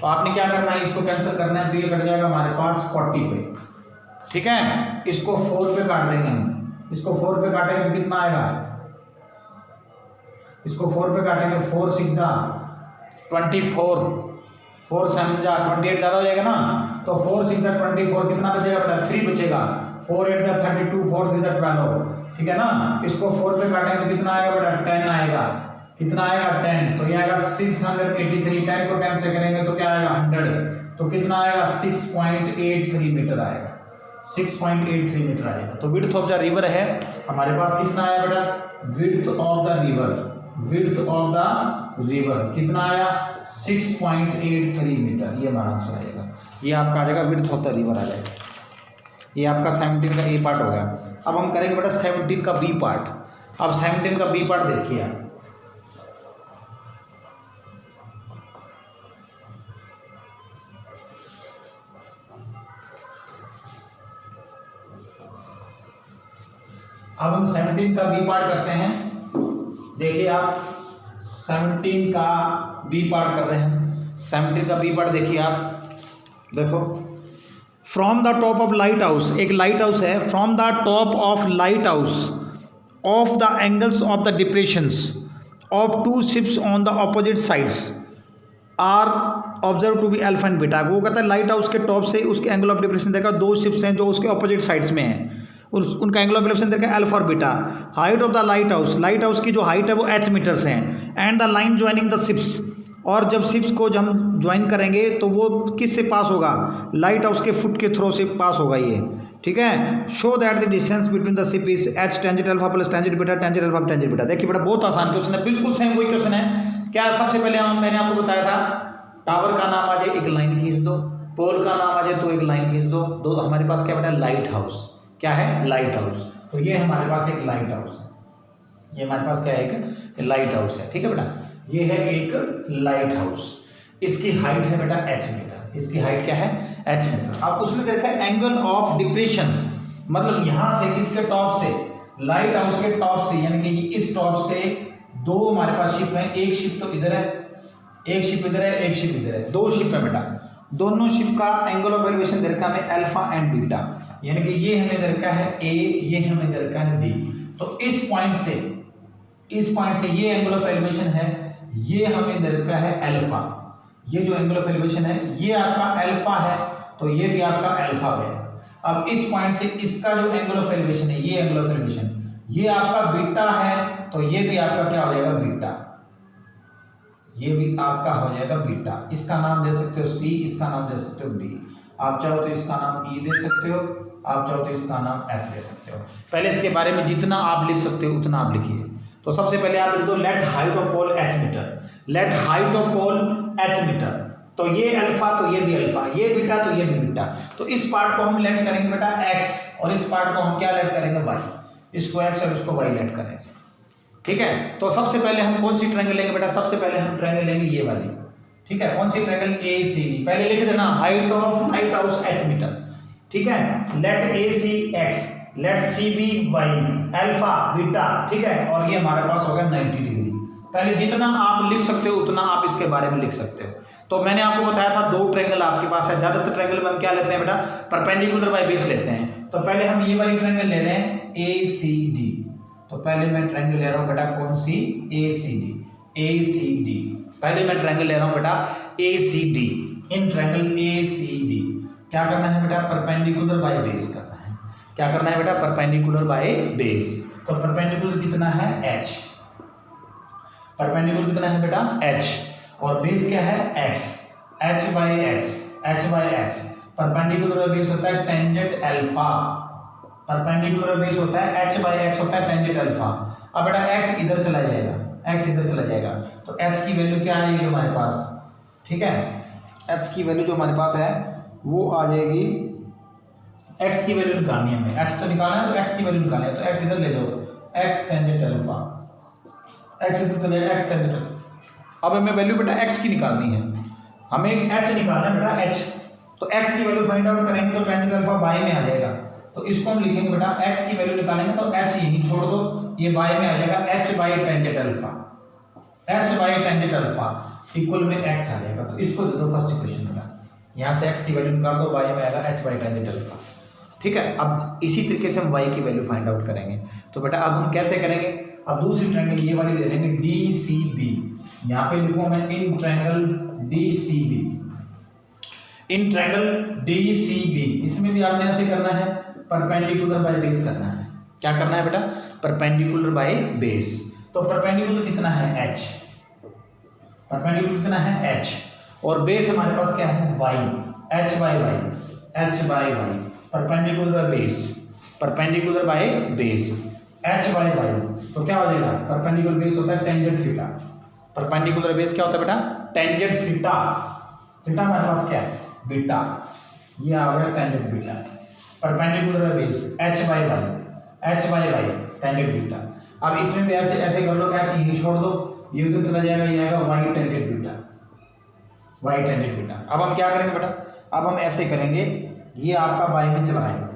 तो आपने क्या करना है? इसको कैंसिल करना है, तो ये कट जाएगा हमारे पास 40 पे, ठीक है। इसको 4 पे काट देंगे हम, इसको 4 पे काटेंगे तो कितना आएगा? इसको 4 पे काटेंगे, 4 6 जा 24, 4 7 जा 28 ज़्यादा हो जाएगा ना, तो 4 6 जा 24, कितना बचेगा बेटा? 3 बचेगा। 4 8 जा 32, 4 6 जा 12, ठीक है ना। इसको 4 पे काटेंगे तो कितना आएगा बेटा? 10 आएगा। कितना आएगा? 10। तो ये आएगा 683, 10 को 10 से करेंगे तो क्या आएगा? 100। तो कितना आएगा? 6.83 मीटर आएगा, 6.83 मीटर आएगा। तो विड्थ ऑफ द रिवर है हमारे पास, कितना आया बेटा? Width of the river, width of the river कितना आया? 6.83 मीटर, ये हमारा आंसर आएगा। ये आपका आ जाएगा विड्थ ऑफ द रिवर आ जाएगा। ये आपका 17 का ए पार्ट हो गया। अब हम करेंगे बेटा 17 का बी पार्ट। अब 17 का बी पार्ट देखिए आप, अब हम 17 का बी पार्ट करते हैं। देखिए आप 17 का बी पार्ट कर रहे हैं। 17 का बी पार्ट देखिए आप, देखो from the top of lighthouse, एक लाइट हाउस है, from the top of lighthouse of the angles of the depressions of two ships on the opposite sides are observe to be alpha and beta. वो कहता है light house के top से उसके angle of depression देखा, दो ships हैं जो उसके ऑपोजिट साइड्स में हैं, उनका एंगल ऑफ डिप्रेशन देखा अल्फा और beta. Height of the light house की जो हाइट है वो h मीटर्स है, and the line joining the ships, और जब शिप्स को जब हम ज्वाइन करेंगे तो वो किस से पास होगा, लाइट हाउस के फुट के थ्रो से पास होगा ये, ठीक है। Show that the distance between the ship is h tangent alpha plus tangent beta, tangent alpha tangent beta. देखिए बेटा बहुत आसान क्वेश्चन है, बिल्कुल सेम वही क्वेश्चन है। क्या सबसे पहले मैंने आपको बताया था, टावर का नाम आ जाए एक लाइन खींच दो, पोल का नाम आ जाए तो एक लाइन खींच दो, दो हमारे पास क्या बेटा लाइट हाउस, क्या है लाइट हाउस, तो ये हमारे पास एक लाइट हाउस है, ये हमारे पास क्या है एक लाइट हाउस है, ठीक है बेटा, ये है एक लाइट हाउस, इसकी हाइट है बेटा h मीटर, इसकी हाइट क्या है h मीटर। अब उसने देखा एंगल ऑफ डिप्रेशन, मतलब यहां से इसके टॉप से, लाइट हाउस के टॉप से, यानी कि इस टॉप से दो हमारे पास शिप है, एक शिप तो इधर है, एक शिप इधर है, एक शिप इधर है, दो शिप है बेटा, दोनों शिप का एंगल ऑफ एलिवेशन दे रखा है अल्फा एंड बीटा, यानी कि ये हमें दे रखा है ए, ये हमें दे रखा है बी। तो इस पॉइंट से ये एंगल ऑफ एलिवेशन है, ये हमें दे रखा है अल्फा, ये जो एंगल ऑफ एलिवेशन है ये आपका अल्फा है, तो ये भी आपका अल्फा है। अब इस पॉइंट से इसका जो एंगल ऑफ एलिवेशन है, ये एंगल ऑफ एलिवेशन ये आपका बीटा है, तो ये भी आपका क्या हो जाएगा बीटा, ये भी आपका हो जाएगा बीटा। इसका नाम दे सकते हो सी, इसका नाम दे सकते हो डी, आप चाहो तो इसका नाम ई दे सकते हो, आप चाहो तो इसका नाम एफ दे सकते हो। पहले इसके बारे में जितना आप लिख सकते हो उतना आप लिखिए। तो सबसे पहले आप लिख दो let height of pole h metre, let height of pole h metre, तो ये अल्फा तो ये भी अल्फा, ये बीटा तो ये भी बीटा। तो इस पार्ट को हम लेट करेंगे बेटा x, और इस पार्ट को हम क्या लेट करेंगे y, इसको x और इसको y लेट करेंगे, ठीक है। तो सबसे पहले हम कौन सी ट्रायंगल लेंगे बेटा, सबसे पहले हम ट्रायंगल लेंगे ये वाली, ठीक है, कौन सी ट्रायंगल ए सी डी, पहले लिख देना height of lighthouse h metre, ठीक है, let A C x, let C B y, alpha beta, ठीक है, और ये हमारे पास होगा 90 डिग्री। पहले जितना आप लिख सकते हो उतना आप इसके बारे में लिख सकते हो। तो मैंने आपको बताया था दो ट्रायंगल आपके पास है, ज्यादातर ट्रायंगल में हम क्या लेते हैं बेटा परपेंडिकुलर बाय बेस लेते हैं। तो पहले हम ये वाली ट्रायंगल ले रहे हैं ए सी डी, तो पहले मैं ट्रायंगल ले रहा हूं बेटा कौन सी ए सी डी, ए सी डी, पहले मैं ट्रायंगल ले रहा हूं बेटा A C D. In triangle A C D क्या करना है बेटा परपेंडिकुलर बाय बेस करना है, क्या करना है बेटा परपेंडिकुलर बाय बेस। तो परपेंडिकुलर कितना है h, परपेंडिकुलर कितना है बेटा h, और बेस क्या है x, h by x, h by x। Perpendicular base होता है टेंजेंट अल्फा, परपेंडिकुलर बेस होता है h बाय x होता है टेंजेंट अल्फा। अब बेटा x इधर चला जाएगा, x इधर चला जाएगा, तो h की वैल्यू क्या आएगी हमारे पास, ठीक है, h की वैल्यू जो हमारे पास है वो आ जाएगी, x की वैल्यू निकालनी है हमें, x तो निकालना है तो x की वैल्यू निकालनी है, तो x इधर ले जाओ, x टेंजेंट अल्फा, x इधर चले जाएगा x टेंजेंट अल्फा। अब हमें वैल्यू बेटा x की निकालनी है, हमें h निकालना है बेटा h, तो x की वैल्यू फाइंड आउट करेंगे तो टेंजेंट अल्फा बाय में आ जाएगा, तो इसको हम लिखेंगे बेटा x की वैल्यू निकालेंगे तो h यहीं छोड़ दो, ये बाय में आ जाएगा h bye tangent alpha, h bye tangent alpha equal में x आ जाएगा। तो इसको दे दो फर्स्ट इक्वेशन में, यहाँ से x की वैल्यू निकाल दो, y में आएगा h बाय टेंजेंट अल्फा, ठीक है। अब इसी तरीके से हम y की वैल्यू फाइंड आउट करेंगे। तो बेटा अब हम कैसे करेंगे, अब दूसरी ट्रायंगल ये वाली ले लेंगे डी सी बी, यहाँ पे लिखूँ मैं in triangle D C B, in triangle D C B, इसमें भी आपने ऐसे करना है परपेंडिकुलर बाय बेस करना है। क्या करना है बेटा परपेंडिकुलर बाय बेस। तो परपेंडिकुलर कितना है h, परपेंडिकुलर कितना है h, और बेस हमारे पास क्या है y, h by y, h by y, perpendicular by base, perpendicular by base h by y, तो क्या हो जाएगा परपेंडिकुलर बेस होता है टेंजेंट थीटा, परपेंडिकुलर बेस क्या होता है बेटा टेंजेंट थीटा, थीटा हमारे पास क्या है बीटा, ये आ गया tangent beta, perpendicular by base h by y, h by y tangent beta. अब इसमें भी ऐसे ऐसे कर लो, h यहीं छोड़ दो, ये उधर चला जाएगा, ये आएगा y tangent beta, y tangent beta. अब हम क्या करेंगे बेटा, अब हम ऐसे करेंगे, ये आपका बाय में चला आएगा,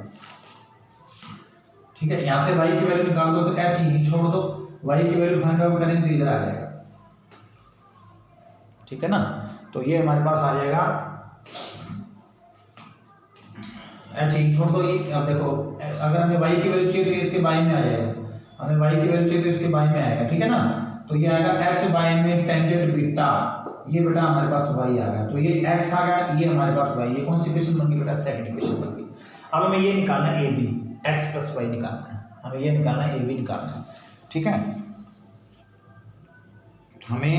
ठीक है, यहाँ से y की वैल्यू निकाल दो तो h ही छोड़ दो, y की वैल्यू फाइंड आउट करेंगे तो इधर आ जाएगा। ठीक है ना, तो ये हमारे पास आ जाएगा h ही छोड़ दो। ये अब देखो अगर हमें y की वैल्यू चाहिए तो इसके बाई में आ जाएगा, हमें y की वैल्यू चाहिए तो इसके बाई में आएगा। ठीक है ना, तो ये आएगा h बाई में टेंजेंट बीटा, ये बेटा हमारे पास y आ गया, तो ये x आ गया, ये हमारे पास y, ये कौन सी इक्वेशन बन गई बेटा, सेकंड इक्वेशन बन गई। अब हमें ये निकालना है ab, x प्लस y निकालना है, हमें ये निकालना है ab निकालना है। ठीक है, हमें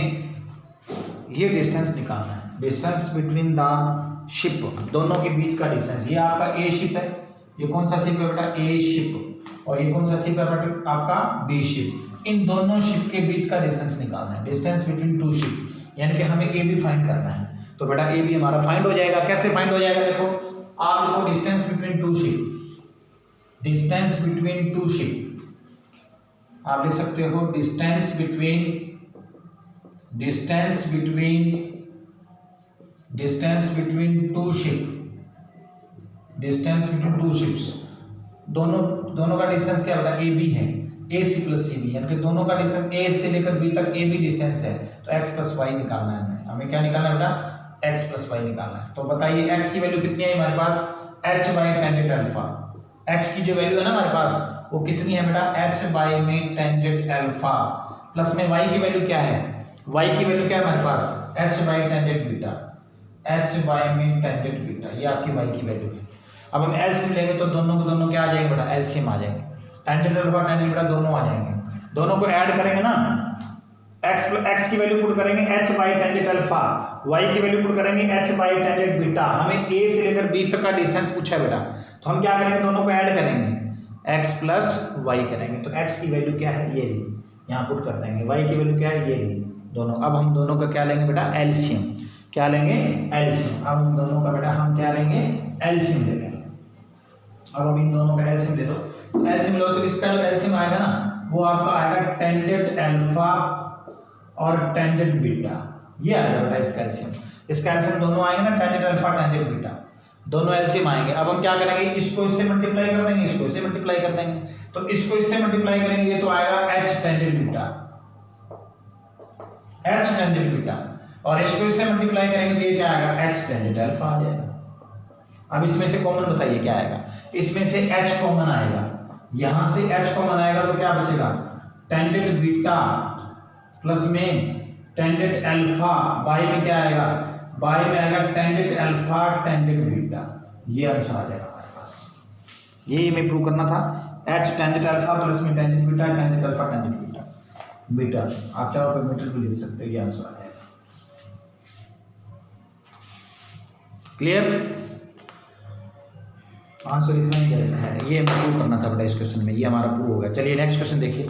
ये डिस्टेंस निकालना है, डिस्टेंस बिटवीन द शिप, दोनों के बीच का डिस्टेंस। ये आपका ए शिप है, ये कौन सा शिप है बेटा, ए शिप, और ये कौन सा शिप है बेटा आपका बी शिप। इन दोनों शिप के बीच का डिस्टेंस निकालना है, डिस्टेंस बिटवीन टू शिप, यानी कि हमें ए बी फाइंड करना है। तो बेटा ए बी हमारा फाइंड हो जाएगा, कैसे फाइंड हो जाएगा, देखो आप लिखो distance between two ship, distance between two ship, आप लिख सकते हो distance between two ship, distance between two ships, दोनों का डिस्टेंस क्या होगा, ए बी है, ए सी प्लस सी बी, यानी कि दोनों का डिस्टेंस ए से लेकर बी तक ए बी डिस्टेंस है, तो एक्स प्लस वाई निकालना है हमें क्या निकालना है बेटा, एक्स प्लस वाई निकालना है। तो बताइए एक्स की वैल्यू कितनी है हमारे पास, H by tangent alpha, X की जो वैल्यू है ना हमारे पास वो कितनी है बेटा, एच बाई में टेंजेंट अल्फा, प्लस में वाई की वैल्यू क्या है, वाई की वैल्यू क्या है हमारे पास, H by tangent beta, H by में टेंजेंट बीटा, ये आपकी वाई की वैल्यू है। अब हम एलसीएम लेंगे तो दोनों क्या आ जाएंगे बेटा, एलसीएम आ जाएंगे, टेंजेंट अल्फा टेंजेंट बीटा दोनों आ जाएंगे, दोनों को ऐड करेंगे ना, एक्स की वैल्यू पुट करेंगे H by tangent alpha, Y की वैल्यू पुट करेंगे एच बाई टेंजेंट बीटा। हमें ए से लेकर बी तक का डिस्टेंस पूछा है बेटा, तो हम क्या करेंगे, दोनों को ऐड करेंगे, एक्स प्लस वाई करेंगे, तो एक्स की वैल्यू क्या है, ये भी यहाँ पुट कर देंगे, वाई की वैल्यू क्या है, ये भी दोनों। अब हम दोनों का क्या लेंगे बेटा, एलसीएम, क्या लेंगे, एलसीएम। अब हम दोनों का बेटा हम क्या लेंगे, एलसीएम ले लेंगे। अब हम इन दोनों का एलसीएम ले लो, एलसीएम लो तो इसका जो एलसीएम आएगा ना वो आपका आएगा टेंजेंट अल्फा और टेंजेंट बीटा, ये आएगा बेटा इसका एलसीएम। इसका एलसीएम दोनों आएंगे ना, टेंजेंट अल्फा टेंजेंट बीटा, दोनों एलसीएम आएंगे। अब हम क्या करेंगे, इसको इससे मल्टीप्लाई कर देंगे, इसको इससे मल्टीप्लाई कर देंगे, तो इसको इससे मल्टीप्लाई करेंगे तो आएगा H tangent beta, H tangent beta, और इसको इससे मल्टीप्लाई करेंगे तो ये क्या आएगा, एच टेंजेंट अल्फा आ जाएगा। अब इसमें से कॉमन बताइए क्या आएगा, इसमें से एच कॉमन आएगा, यहां से एच कॉमन आएगा तो क्या बचेगा, टेंजेंट बीटा प्लस में टेंजेंट अल्फा, बाई में क्या आएगा, बाई में आएगा टेंजेंट अल्फा टेंजेंट बीटा, ये आंसर आ जाएगा हमारे पास। ये हमें प्रूव करना था, एच टेंजेंट अल्फा प्लस में tangent beta, tangent alpha tangent beta, beta आप चाहो तो मीटर भी लिख सकते हो, ये आंसर आ जाएगा। क्लियर, आंसर इतना ही दे रखा है, ये हमें प्रूव करना था बेटा इस क्वेश्चन में, ये हमारा प्रूव हो गया। चलिए नेक्स्ट क्वेश्चन देखिए,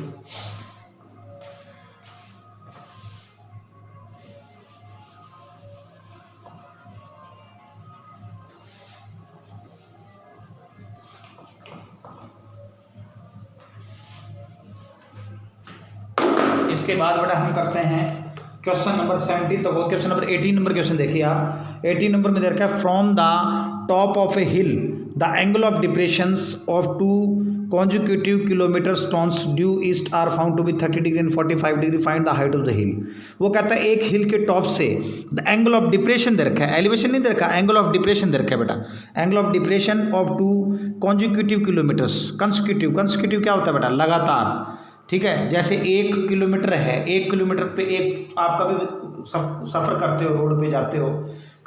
इसके बाद बेटा हम करते हैं क्वेश्चन नंबर 17। तो वो क्वेश्चन नंबर 18 नंबर क्वेश्चन देखिए आप, 18 नंबर में दे रखा है, from the top of a hill the angle of depressions of two consecutive kilometre stones due east are found to be 30 degree and 45 degree, find the height of the hill. वो कहता है एक hill के top से the angle of depression दे रखा है, elevation नहीं दे रखा, एंगल ऑफ डिप्रेशन दे रखा है बेटा, angle of depression of two consecutive kilometres, consecutive क्या होता है बेटा, लगातार, ठीक है। जैसे 1 किलोमीटर है, 1 किलोमीटर पे एक आप कभी सफ़र करते हो, रोड पे जाते हो,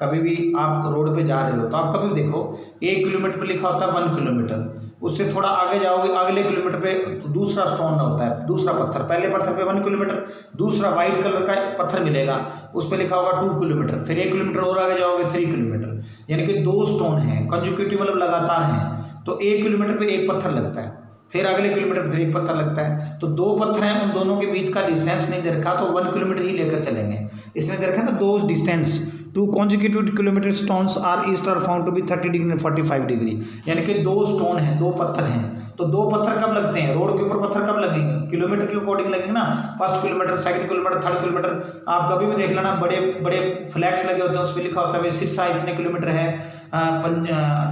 कभी भी आप रोड पे जा रहे हो तो आप कभी देखो 1 किलोमीटर पे लिखा होता है 1 किलोमीटर, उससे थोड़ा आगे जाओगे अगले किलोमीटर पे दूसरा स्टोन होता है, दूसरा पत्थर, पहले पत्थर पे 1 किलोमीटर, दूसरा वाइट कलर का पत्थर मिलेगा उस पर लिखा होगा 2 किलोमीटर, फिर 1 किलोमीटर और आगे जाओगे 3 किलोमीटर, यानी कि 2 स्टोन हैं, कंसेक्यूटिव मतलब लगातार हैं, तो 1 किलोमीटर पे एक पत्थर लगता है, फिर अगले किलोमीटर फिर एक पत्थर लगता है, तो 2 पत्थर हैं, उन दोनों के बीच का डिस्टेंस नहीं दे रखा तो 1 किलोमीटर ही लेकर चलेंगे। इसमें दे रखा है ना 2 distance 2 consecutive kilometer stones are east are found to be 30 degree and 45 degree. यानी कि 2 स्टोन हैं, 2 पत्थर हैं, तो 2 पत्थर कब लगते हैं रोड के ऊपर? पत्थर कब लगेंगे? किलोमीटर के अकॉर्डिंग लगेंगे ना, first kilometre, second kilometre, third kilometre. आप कभी भी देख लेना, बड़े बड़े फ्लैग्स लगे होते हैं, उस पर लिखा होता है सिरसा इतने किलोमीटर है,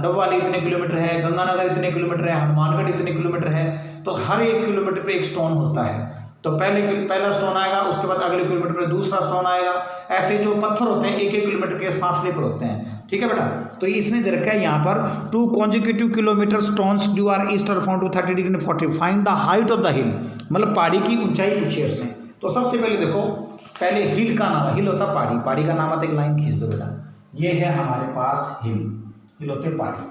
डबवाली इतने किलोमीटर है, गंगानगर इतने किलोमीटर है, हनुमानगढ़ इतने किलोमीटर है। तो हर एक किलोमीटर पे एक स्टोन होता है। तो पहला स्टोन आएगा, उसके बाद अगले किलोमीटर पे दूसरा स्टोन आएगा। ऐसे जो पत्थर होते हैं 1-1 किलोमीटर के फासले पर होते हैं। ठीक है बेटा, तो इसने दे रखा है यहाँ पर 2 consecutive kilometre stones due are east are found to 30 degree 40। Find the height of the hill, मतलब पहाड़ी की ऊंचाई पूछी है उसने। तो सबसे पहले देखो, पहले हिल का नाम, हिल होता पहाड़ी, पहाड़ी का नाम आता, एक लाइन खींच दो बेटा, ये है हमारे पास हिल होते पहाड़ी।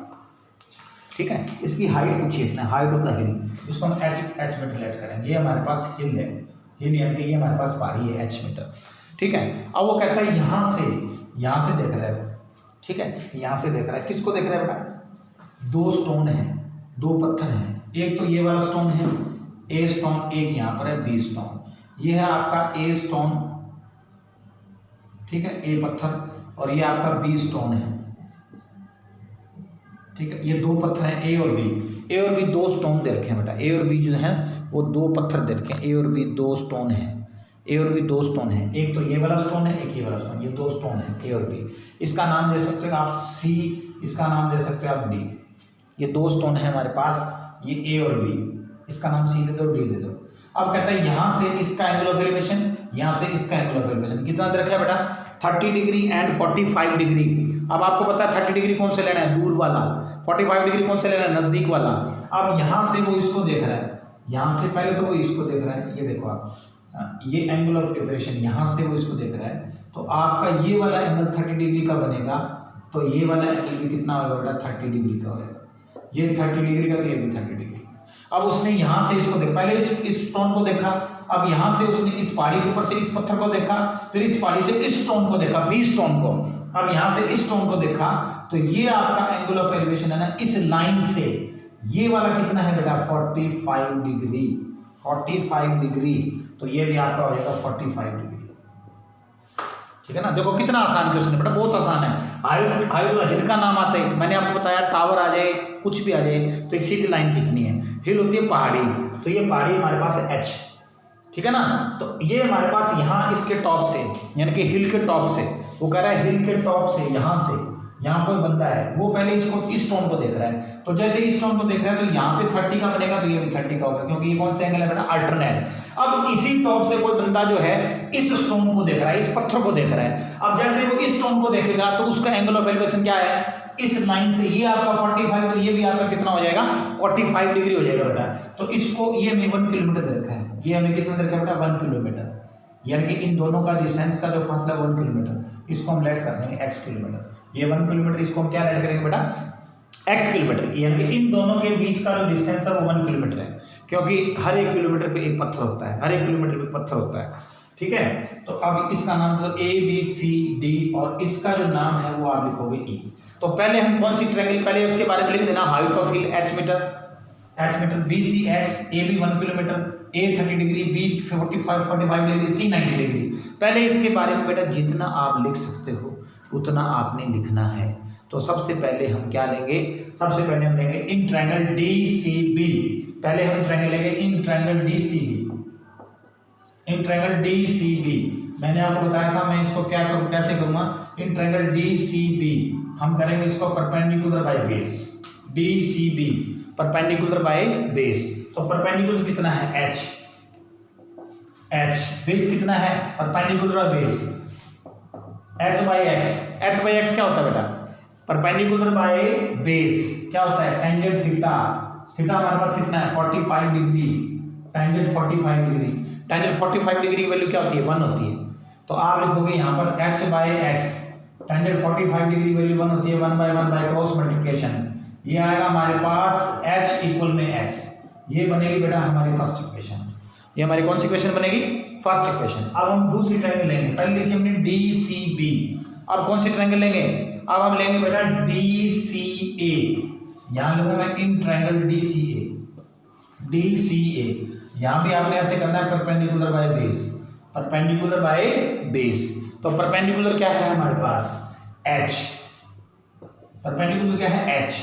ठीक है, इसकी हाइट पूछी इसने, हाइट ऑफ द हिल, इसको हम एच मीटर लेट करेंगे। ये हमारे पास हिल है, हिल यानी कि ये हमारे पास पहाड़ी है, एच मीटर। ठीक है, अब वो कहता है यहाँ से देख रहा है। ठीक है, यहाँ से देख रहा है, किसको देख रहा है बेटा? 2 स्टोन है, 2 पत्थर हैं, एक तो ये वाला स्टोन है, ए स्टोन, एक यहाँ पर है बी स्टोन। ये है आपका ए स्टोन, ठीक है, ए पत्थर, और ये आपका बी स्टोन है। ठीक है, ये 2 पत्थर हैं, ए और बी 2 स्टोन दे रखे हैं बेटा। ए और बी जो है वो 2 पत्थर दे रखे हैं, ए और बी 2 स्टोन हैं, ए और बी 2 स्टोन हैं। एक तो ये वाला स्टोन है, एक ये वाला स्टोन, ये 2 स्टोन है ए और बी। इसका नाम दे सकते हो आप सी, इसका नाम दे सकते हो आप डी। ये 2 स्टोन है हमारे पास, ये ए और बी, इसका नाम सी दे दो, डी दे दो। अब कहता है यहाँ से इसका एंगल ऑफ एलिवेशन, यहाँ से इसका एंगल ऑफ एलिवेशन कितना दे रखा है बेटा? 30 डिग्री एंड 45 डिग्री। अब आपको पता है 30 डिग्री कौन से लेना है? दूर वाला। 45 डिग्री कौन से लेना है? नज़दीक वाला। अब यहाँ से वो इसको देख रहा है, यहाँ से पहले तो वो इसको देख रहा है, ये देखो आप, ये एंगल ऑफ डिप्रेशन, यहाँ से वो इसको देख रहा है। तो आपका ये वाला एंगल 30 डिग्री का बनेगा, तो ये वाला एंगल भी कितना होगा बेटा? 30 डिग्री का होगा। ये 30 डिग्री का, तो ये भी 30 डिग्री। अब उसने यहाँ से इसको देखा, पहले इस स्टोन को देखा, अब यहाँ से उसने इस पहाड़ी के ऊपर से इस पत्थर को देखा, फिर इस पहाड़ी से इस स्टोन को देखा, बी स्टोन को। अब यहाँ से इस स्टोन को देखा, तो ये आपका एंगल ऑफ एलिवेशन है ना, इस लाइन से ये वाला कितना है बेटा? 45 डिग्री, 45 डिग्री। तो ये भी आपका हो जाएगा 45 डिग्री। ठीक है ना, देखो कितना आसान क्वेश्चन है बेटा, बहुत आसान है। हाइट हिल का नाम आता है, मैंने आपको बताया, टावर आ जाए, कुछ भी आ जाए, तो एक सीधी लाइन खींचनी है। हिल होती है पहाड़ी, तो ये पहाड़ी हमारे पास है एच। ठीक है ना, तो ये हमारे पास यहाँ इसके टॉप से, यानी कि हिल के टॉप से, वो कह रहा है हिल के टॉप से, यहाँ कोई बंदा है, वो पहले इसको इस स्टोन को देख रहा है। तो जैसे इस स्टोन को देख रहा है, तो यहाँ पे 30 का बनेगा, तो ये भी 30 का होगा, क्योंकि ये कौन सा एंगल है बेटा? अल्टरनेट। अब इसी टॉप से कोई बंदा जो है इस स्टोन को देख रहा है, इस पत्थर को देख रहा है। अब जैसे वो इस स्टोन को देखेगा, तो उसका एंगल ऑफ एलिवेशन क्या है? इस लाइन से ये आपका 45, तो ये भी आपका कितना हो जाएगा? 45 डिग्री हो जाएगा बेटा। तो इसको ये हमें 1 किलोमीटर दे रखा है, ये हमें कितना दे रखा है बेटा? 1 किलोमीटर। यानी कि इन दोनों का डिस्टेंस का जो फासला 1 किलोमीटर, इसको हम लेट कर देंगे x किलोमीटर। ये 1 किलोमीटर, इसको हम क्या लेट करेंगे बेटा? x kilometre. यानी कि इन दोनों के बीच का जो डिस्टेंस है वो 1 किलोमीटर है, क्योंकि हर एक किलोमीटर पे एक पत्थर होता है, हर एक किलोमीटर पे पत्थर होता है। ठीक है, तो अब इसका नाम तो A B C D, और इसका जो नाम है वो आप लिखोगे E। तो पहले हम कौन सी ट्रायंगल, पहले उसके बारे में लिख देना, height of hill h metre, B C X, A B 1 kilometre, A 30 degree, B 45 degree, C 90 degree. पहले इसके बारे में बेटा जितना आप लिख सकते हो उतना आपने लिखना है। तो सबसे पहले हम क्या लेंगे? सबसे पहले हम लेंगे in triangle D C B. पहले हम ट्रायंगल लेंगे in triangle D C B, in triangle D C B. मैंने आपको बताया था मैं इसको क्या करूँ, कैसे करूँगा? In triangle D C B हम करेंगे इसको perpendicular by base, D C B perpendicular by base. तो परपेंडिकुलर कितना है? h, बेस कितना है? Perpendicular base h by X क्या होता है बेटा? परपेंडिकुलर बाय बेस क्या होता है? टेंजेंट थीटा, थीटा हमारे पास कितना है? 45 degree, tangent 45 degree. Tangent 45 degree की वैल्यू क्या होती है? 1 होती है। तो आप लिखोगे यहाँ पर h by x, tangent 45 degree value 1 होती है, 1 बाय क्रॉस मल्टीप्लिकेशन, ये आएगा हमारे पास h इक्वल में x। ये बनेगी बेटा हमारी फर्स्ट इक्वेशन, ये हमारी कौन सी इक्वेशन बनेगी? First equation. अब हम दूसरी ट्रायंगल लेंगे, पहले लिखी हमने डी सी बी, अब कौन सी ट्रायंगल लेंगे? अब हम लेंगे बेटा डी सी ए। यहाँ लूंगा मैं in triangle D C A, D C A. यहाँ भी आपने ऐसे करना है perpendicular by base, perpendicular by base. तो परपेंडिकुलर क्या है हमारे पास h, परपेंडिकुलर क्या है h,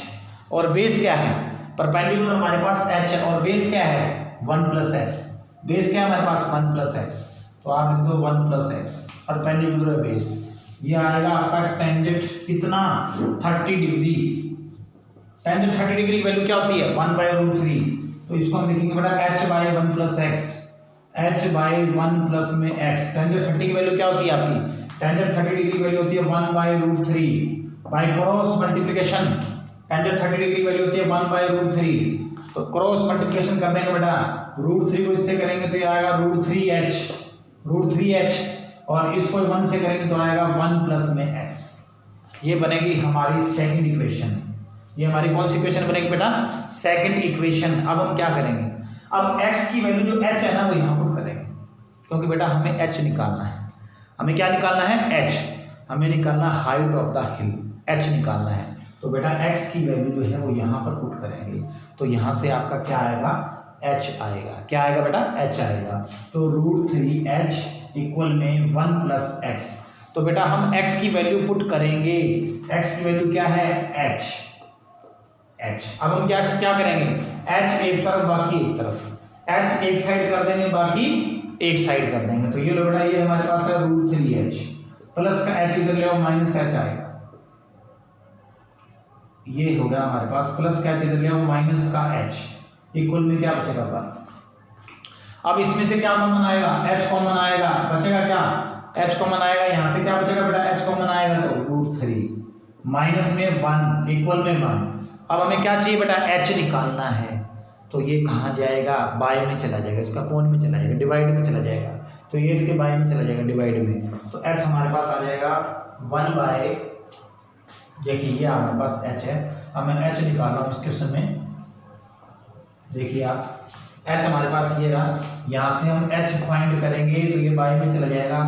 और बेस क्या है, परपेंडिकुलर हमारे पास h है और बेस क्या है 1 प्लस एक्स, बेस क्या है हमारे पास 1 प्लस एक्स, तो आप लिख दो 1 प्लस एक्स परपेंडिकुलर बेस, ये आएगा आपका टेंजेंट कितना 30 डिग्री, टेंजेंट 30 डिग्री वैल्यू क्या होती है 1/√3, तो इसको हम लिखेंगे बेटा h by 1 plus x, h by 1 plus में x, टेंजेंट 30 की वैल्यू क्या होती है आपकी, टेंजेंट 30 डिग्री वैल्यू होती है 1/√3 by cross multiplication, tangent 30 degree value होती है 1/√3, तो क्रॉस मल्टीप्लिकेशन कर देंगे बेटा, √3 को इससे करेंगे तो ये आएगा √3h, और इसको 1 से करेंगे तो आएगा 1 प्लस में x, ये बनेगी हमारी सेकंड इक्वेशन, ये हमारी कौन सी इक्वेशन बनेगी बेटा सेकंड इक्वेशन। अब हम क्या करेंगे, अब x की वैल्यू जो h है ना वो यहाँ पर करेंगे, क्योंकि बेटा हमें h निकालना है, हमें क्या निकालना है h, हमें निकालना height of the hill, h निकालना है, तो बेटा x की वैल्यू जो है वो यहाँ पर पुट करेंगे, तो यहाँ से आपका क्या आएगा h आएगा, क्या आएगा बेटा h आएगा, तो √3h इक्वल में 1 प्लस एक्स, तो बेटा हम x की वैल्यू पुट करेंगे, x की वैल्यू क्या है h, अब हम क्या करेंगे h एक तरफ बाकी एक तरफ, h एक साइड कर देंगे बाकी एक साइड कर देंगे, तो ये लो बेटा ये हमारे पास है √3h प्लस का h इधर ले आओ माइनस h आएगा, ये हो गया हमारे पास प्लस का h इधर ले आओ माइनस का h इक्वल में क्या बचेगा बात, अब इसमें से क्या कॉमन आएगा h कॉमन आएगा, बचेगा क्या h कॉमन आएगा, यहां से क्या बचेगा बेटा h कॉमन आएगा तो √3 माइनस में 1 इक्वल में 1, अब हमें क्या चाहिए बेटा h निकालना है, तो ये कहाँ जाएगा बाय में चला जाएगा, इसका पोन में चला जाएगा, डिवाइड में चला जाएगा, तो ये इसके बाय में चला जाएगा डिवाइड में, तो h हमारे पास आ जाएगा 1 बाय, देखिए ये हमारे पास h है, हमें h निकालना है इस क्वेश्चन में, देखिए आप h हमारे पास ये रहा, यहाँ से हम h फाइंड करेंगे तो ये बाय में चला जाएगा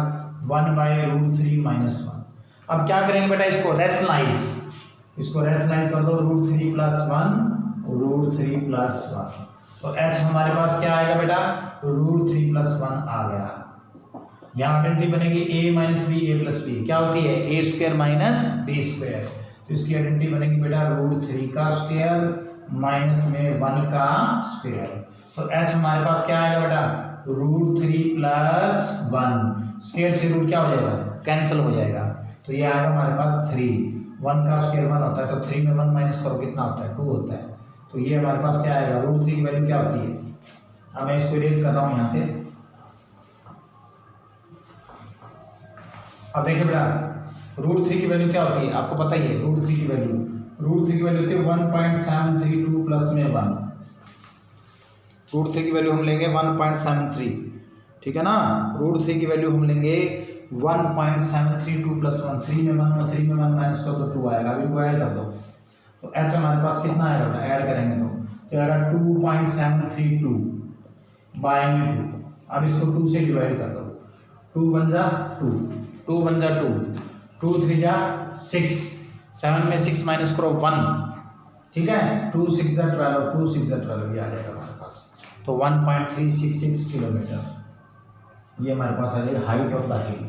1/√3 माइनस 1, अब क्या करेंगे बेटा इसको रेशनलाइज, इसको रेशनलाइज कर दो √3 प्लस 1, तो h हमारे पास क्या आएगा बेटा √3 प्लस 1 आ गया, यहाँ आइडेंटिटी बनेगी a minus B A plus B, क्या होती है a square minus B square, तो इसकी आइडेंटिटी बनेगी बेटा √3 का स्क्वायर माइनस में 1 का स्क्वायर, तो h हमारे पास क्या आएगा बेटा √3 प्लस 1, स्क्वायर से रूट क्या हो जाएगा कैंसिल हो जाएगा, तो ये आएगा हमारे पास 3, 1 का स्क्वायर 1 होता है, तो 3 में 1 माइनस करो कितना होता है 2 होता है, तो ये हमारे पास क्या आएगा √3 की वैल्यू क्या होती है, अब मैं इसको इरेज कर रहा हूँ यहाँ से, अब देखिए बेटा √3 की वैल्यू क्या होती है आपको पता ही है, √3 की वैल्यू होती है 1.732 प्लस में 1, √3 की वैल्यू हम लेंगे 1.73, ठीक है ना, √3 की वैल्यू हम लेंगे 1.732 प्लस 1, 3 में 1 और 3 में 1 माइनस करो तो 2 आएगा, अभी इनको ऐड कर दो, तो h हमारे पास कितना आएगा बेटा ऐड करेंगे तो आएगा 2.732 बाय में 2, अब इसको 2 से डिवाइड कर दो, 2 बन जा 2, 2 बन जा 2, 2 3 जा 6, 7 में 6 माइनस करो 1, ठीक है, 2 6 जा 12, 2 6 जा 12 ये आ जाएगा हमारे पास, तो 1.366 किलोमीटर ये हमारे पास आ जाएगा height of the hill,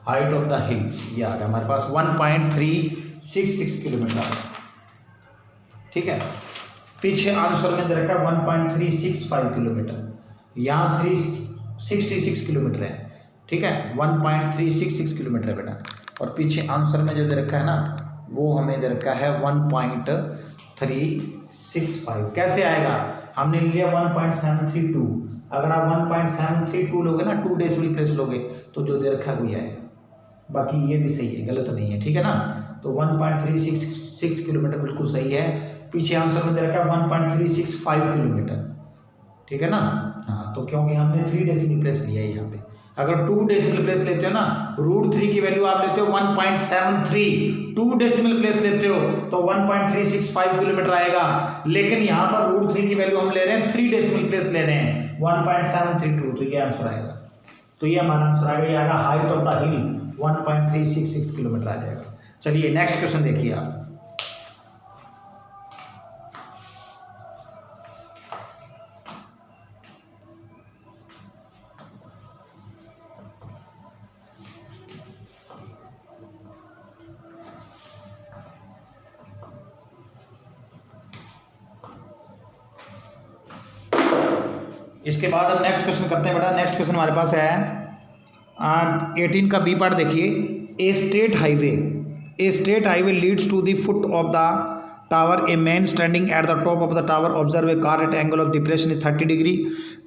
height of the हिल ये आ गया हमारे पास 1.366 किलोमीटर, ठीक है, पीछे आंसर में दे रखा है 1.365 किलोमीटर, यहाँ 366 किलोमीटर है, ठीक है 1.366 किलोमीटर है बेटा, और पीछे आंसर में जो दे रखा है ना वो हमें दे रखा है 1.365, कैसे आएगा, हमने लिया 1.732, अगर आप 1.732 लोगे ना 2 डेसिमल प्लेस लोगे तो जो दे रखा है वही आएगा, बाकी ये भी सही है गलत नहीं है, ठीक है ना, तो 1.366 किलोमीटर बिल्कुल सही है, पीछे आंसर में दे रखा है 1.365 किलोमीटर, ठीक है ना, हाँ तो क्योंकि हमने 3 डेसिमल प्लेस लिया है यहाँ पे, अगर 2 डेसिमल प्लेस लेते हो ना √3 की वैल्यू आप लेते हो 1.73, 2 डेसिमल प्लेस लेते हो तो 1.365 किलोमीटर आएगा, लेकिन यहाँ पर √3 की वैल्यू हम ले रहे हैं 3 डेसिमल प्लेस ले रहे हैं 1.732, तो ये आंसर आएगा, तो ये हमारा आंसर आएगा, ये आएगा height of the hill 1.366 kilometre आ जाएगा। चलिए नेक्स्ट क्वेश्चन देखिए आप, इसके बाद अब नेक्स्ट क्वेश्चन करते हैं बेटा। नेक्स्ट क्वेश्चन हमारे पास है 18 का बी पार्ट देखिए। A straight highway leads to the foot of the tower. A man standing at the top of the tower observe a car at angle of depression is 30 degree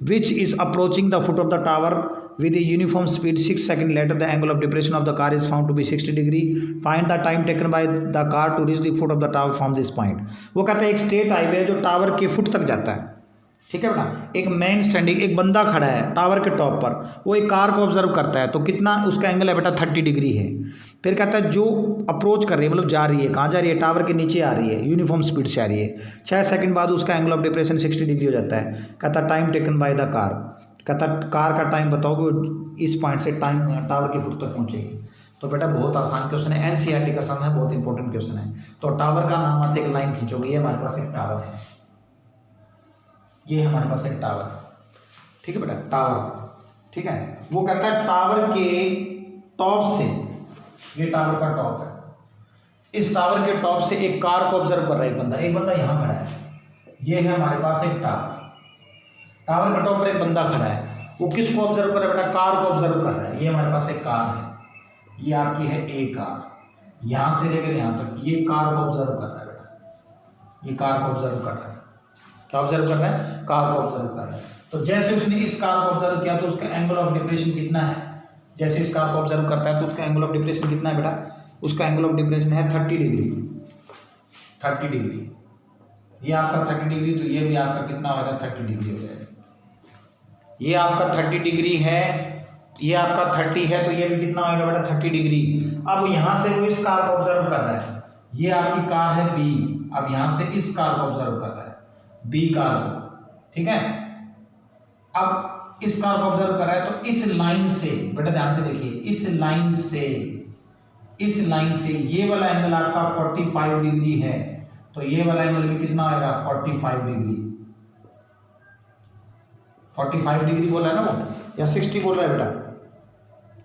which is approaching the foot of the tower with a uniform speed 6 seconds later the angle of depression of the car is found to be 60 degree. Find the time taken by the car to reach the foot of the tower from this point. वो कहता है एक straight highway है जो tower के foot तक जाता है, ठीक है बेटा। एक मैन स्टैंडिंग, एक बंदा खड़ा है टावर के टॉप पर, वो एक कार को ऑब्जर्व करता है, तो कितना उसका एंगल है बेटा 30 डिग्री है। फिर कहता है जो अप्रोच कर रही है, मतलब जा रही है, कहाँ जा रही है, टावर के नीचे आ रही है, यूनिफॉर्म स्पीड से आ रही है, 6 सेकंड बाद उसका एंगल ऑफ डिप्रेशन 60 डिग्री हो जाता है। कहता है time taken by the car, कहता कार का टाइम बताओ कि इस पॉइंट से टाइम टावर के फुट तक पहुंचेगी। तो बेटा बहुत आसान क्वेश्चन है, एनसीईआरटी का सम है, बहुत इंपॉर्टेंट क्वेश्चन है। तो टावर का नाम आते एक लाइन खींचोगे, ये हमारे पास एक टावर है, ये हमारे पास एक टावर, ठीक है बेटा, टावर, ठीक है। वो कहता है टावर के टॉप से, ये टावर का टॉप है, इस टावर के टॉप से एक कार को ऑब्जर्व कर रहा है एक बंदा यहाँ खड़ा है, ये है हमारे पास एक टावर, टावर के टॉप पर एक बंदा खड़ा है, वो किसको ऑब्जर्व कर रहा है बेटा, कार को ऑब्जर्व कर रहा है। ये हमारे पास एक कार है, ये आपकी है ए कार, यहाँ से लेकर यहाँ तक ये कार को ऑब्जर्व कर रहा है बेटा, ये कार को ऑब्जर्व कर रहा है, क्या ऑब्जर्व कर रहा है, कार को ऑब्जर्व कर रहा है। तो जैसे उसने इस कार को ऑब्जर्व किया तो उसका एंगल ऑफ डिप्रेशन कितना है, जैसे इस कार को ऑब्जर्व करता है तो उसका एंगल ऑफ डिप्रेशन कितना है बेटा, उसका एंगल ऑफ डिप्रेशन है 30 डिग्री, 30 डिग्री, ये आपका 30 डिग्री, तो ये भी आपका कितना होगा 30 डिग्री हो जाएगा। ये आपका 30 डिग्री है, ये आपका 30 है, तो ये भी कितना होगा बेटा 30 डिग्री। अब यहाँ से वो इस कार को ऑब्जर्व कर रहा है, ये आपकी कार है बी, अब यहाँ से इस कार को ऑब्जर्व कर रहा है, बी कार को, ठीक है। अब इस कार को ऑब्जर्व कर रहा है, तो इस लाइन से बेटा ध्यान से देखिए, इस लाइन से ये वाला एंगल आपका 45 डिग्री है, तो ये वाला एंगल भी कितना होगा 45 डिग्री, 45 डिग्री बोला है ना वो, या 60 बोल रहा है बेटा,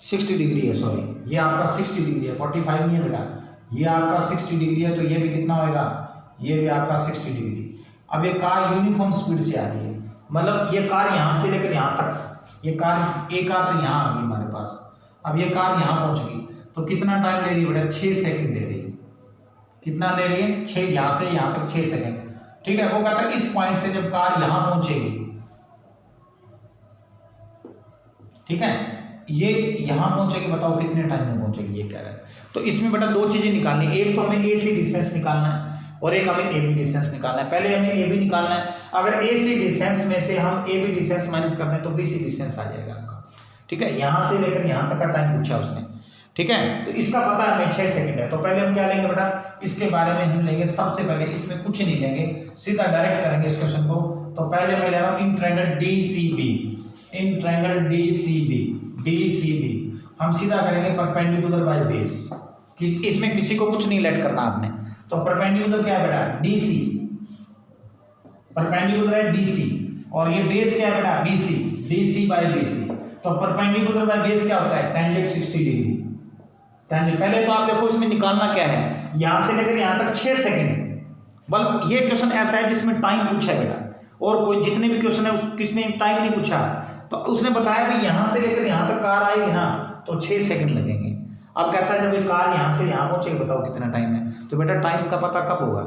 60 डिग्री है, सॉरी, ये आपका 60 डिग्री है, 45 नहीं है बेटा, ये आपका 60 डिग्री है, तो ये भी कितना होगा, ये भी आपका 60 डिग्री। अब ये कार यूनिफॉर्म स्पीड से आ रही है, मतलब ये कार यहाँ से लेकर यहाँ तक, ये कार एक कार से यहाँ आ गई हमारे पास, अब ये कार यहाँ पहुँच गई, तो कितना टाइम ले रही है बेटा 6 सेकंड ले रही है, कितना ले रही है 6, यहाँ से यहाँ तक 6 सेकंड, ठीक है। वो कहता है इस पॉइंट से जब कार यहाँ पहुँचेगी, ठीक है, ये यहाँ पहुंचेगी, बताओ कितने टाइम में पहुंचेगी, ये कह रहा है। तो इसमें बेटा दो चीजें निकालनी, एक तो हमें ए से डिस्टेंस निकालना है और एक हमें ए बी डिस्टेंस निकालना है। पहले हमें ए बी निकालना है, अगर ए सी डिस्टेंस में से हम ए बी डिस्टेंस माइनस कर दें तो बी सी डिस्टेंस आ जाएगा आपका, ठीक है। यहाँ से लेकर यहाँ तक का टाइम पूछा उसने, ठीक है। तो इसका पता है हमें 6 सेकंड है, तो पहले हम क्या लेंगे बेटा, इसके बारे में हम लेंगे, सबसे पहले इसमें कुछ नहीं लेंगे, सीधा डायरेक्ट करेंगे इस क्वेश्चन को। तो पहले मैं ले रहा हूँ in triangle DCB, in triangle DCB हम सीधा करेंगे परपेंडिकुलर बाय बेस, इसमें किसी को कुछ नहीं लेट करना आपने। तो परपेंडिकुलर क्या है बेटा DC, परपेंडिकुलर है DC, और ये बेस क्या है बेटा BC, DC बाय BC। तो परपेंडिकुलर बाय बेस क्या होता है, टेंजेंट 60 डिग्री, टेंजेंट। पहले तो आप देखो इसमें निकालना क्या है, यहां से लेकर यहां तक 6 सेकंड, बल्कि ये क्वेश्चन ऐसा है जिसमें टाइम पूछा है बेटा, और कोई जितने भी क्वेश्चन है किसमें टाइम नहीं पूछा। तो उसने बताया कि यहां से लेकर यहां तक कार आएगी ना तो 6 सेकंड लगेंगे। अब कहता है जब ये कार यहां से यहां पहुंचेगी, बताओ कितना टाइम है। तो बेटा टाइम का पता कब होगा,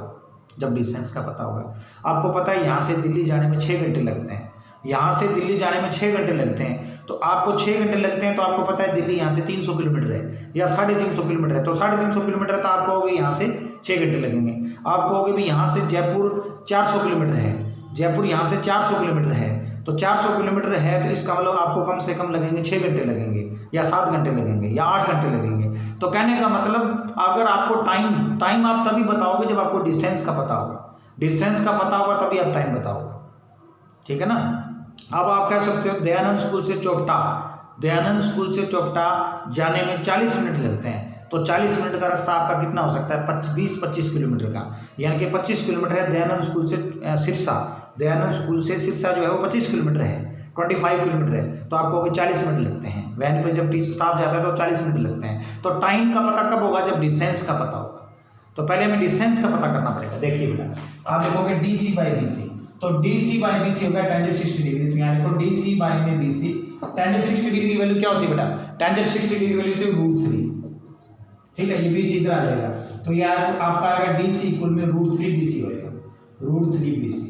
जब डिस्टेंस का पता होगा। आपको पता है यहाँ से दिल्ली जाने में 6 घंटे लगते हैं, यहाँ से दिल्ली जाने में 6 घंटे लगते हैं, तो आपको 6 घंटे लगते हैं, तो आपको पता है दिल्ली यहाँ से 300 किलोमीटर है या 350 किलोमीटर है, तो 350 किलोमीटर तो आपको होगी यहाँ से 6 घंटे लगेंगे। आपको होगी भी यहाँ से जयपुर 400 किलोमीटर है, जयपुर यहाँ से 400 किलोमीटर है, तो 400 किलोमीटर है, तो इसका मतलब आपको कम से कम लगेंगे 6 घंटे लगेंगे या 7 घंटे लगेंगे या 8 घंटे लगेंगे। तो कहने का मतलब अगर आपको टाइम आप तभी बताओगे जब आपको डिस्टेंस का पता होगा, डिस्टेंस का पता होगा तभी आप टाइम बताओगे, ठीक है ना। अब आप कह सकते हो दयानंद स्कूल से चोपटा जाने में 40 मिनट लगते हैं, तो 40 मिनट का रास्ता आपका कितना हो सकता है 20-25 किलोमीटर का, यानी कि 25 किलोमीटर है दयानंद स्कूल से सिरसा, दयानंद स्कूल से सिरसा जो है वो 25 किलोमीटर है, 25 किलोमीटर है, तो आपको 40 मिनट लगते हैं। वैन पे जब टीचर स्टाफ जाता है तो 40 मिनट लगते हैं। तो टाइम का पता कब होगा, जब डिस्टेंस का पता होगा। तो पहले हमें डिस्टेंस का पता करना पड़ेगा। देखिए बेटा आप लिखोगे DC बाई BC, तो DC बाई BC होगा टेंजेंट 60 डिग्री। तो यहाँ देखो DC बाई में BC, टेंजेंट 60 डिग्री की वैल्यू क्या होती है बेटा, टेंजेंट 60 डिग्री की वैल्यू होती है √3। ठीक है, ये BC इधर आ जाएगा, तो ये आपका आएगा DC इक्वल में √3 BC होएगा, √3 BC।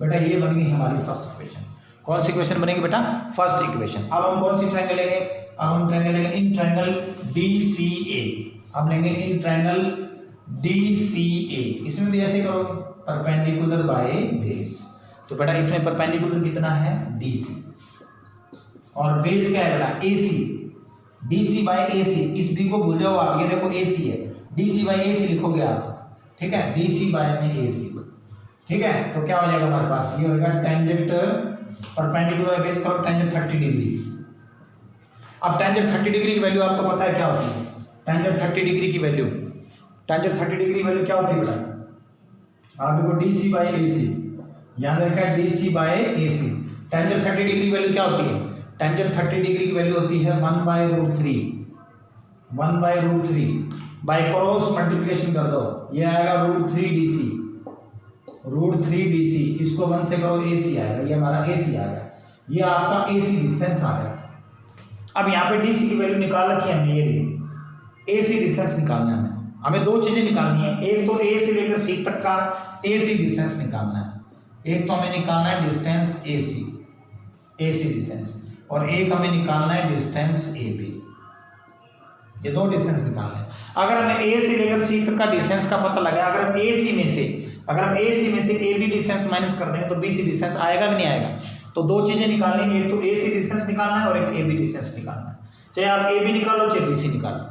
बेटा ये बन गई हमारी फर्स्ट इक्वेशन। कौन सी इक्वेशन बनेगी बेटा, फर्स्ट इक्वेशन। अब हम कौन सी ट्रायंगल लेंगे, अब हम ट्रायंगल लेंगे इन ट्रायंगल DCA। अब लेंगे इन ट्रायंगल DCA, इसमें भी ऐसे करोगे, परपेंडिकुलर बाय बेस। तो बेटा इसमें परपेंडिकुलर कितना है, DC, और बेस क्या है बेटा, AC। DC बाय AC, इस B को भूल जाओ आप, ये देखो AC है, DC बाय AC लिखोगे आप। ठीक है, DC बाय में AC। ठीक है, तो क्या हो जाएगा हमारे पास, ये होगा टेंजेंट परपेंडिकुलर बेस करो टेंजेंट 30 डिग्री। अब टेंजेंट 30 डिग्री की वैल्यू आपको पता है क्या होती है, टेंजेंट 30 डिग्री की वैल्यू, टेंजेंट 30 डिग्री की वैल्यू क्या होती है बेटा, आप देखो DC बाय AC, यहाँ लिखा है DC by AC। Tangent 30 degree की वैल्यू क्या होती है, टेंजेंट 30 डिग्री की वैल्यू होती है 1/√3, 1/√3 बाय क्रॉस मल्टीप्लिकेशन कर दो, ये आएगा √3 DC, √3 DC, इसको 1 से करो AC आएगा, ये हमारा AC आ गया, ये आपका AC डिस्टेंस आ गया। अब यहाँ पे DC की वैल्यू निकाल रखी है हमने, ये AC डिस्टेंस निकालना है हमें दो चीजें निकालनी है, एक तो A से लेकर C तक का AC डिस्टेंस निकालना है, एक तो हमें निकालना है डिस्टेंस AC डिस्टेंस, और एक हमें निकालना है डिस्टेंस AB। ये दो डिस्टेंस निकालना है। अगर हमें A से लेकर C तक का डिस्टेंस का पता लगा, अगर हम AC में से AB डिस्टेंस माइनस कर देंगे तो BC डिस्टेंस आएगा कि नहीं आएगा। तो दो चीजें निकालनी है, एक तो AC डिस्टेंस निकालना है और एक AB डिस्टेंस निकालना है। चाहे आप AB निकालो चाहे BC निकालो,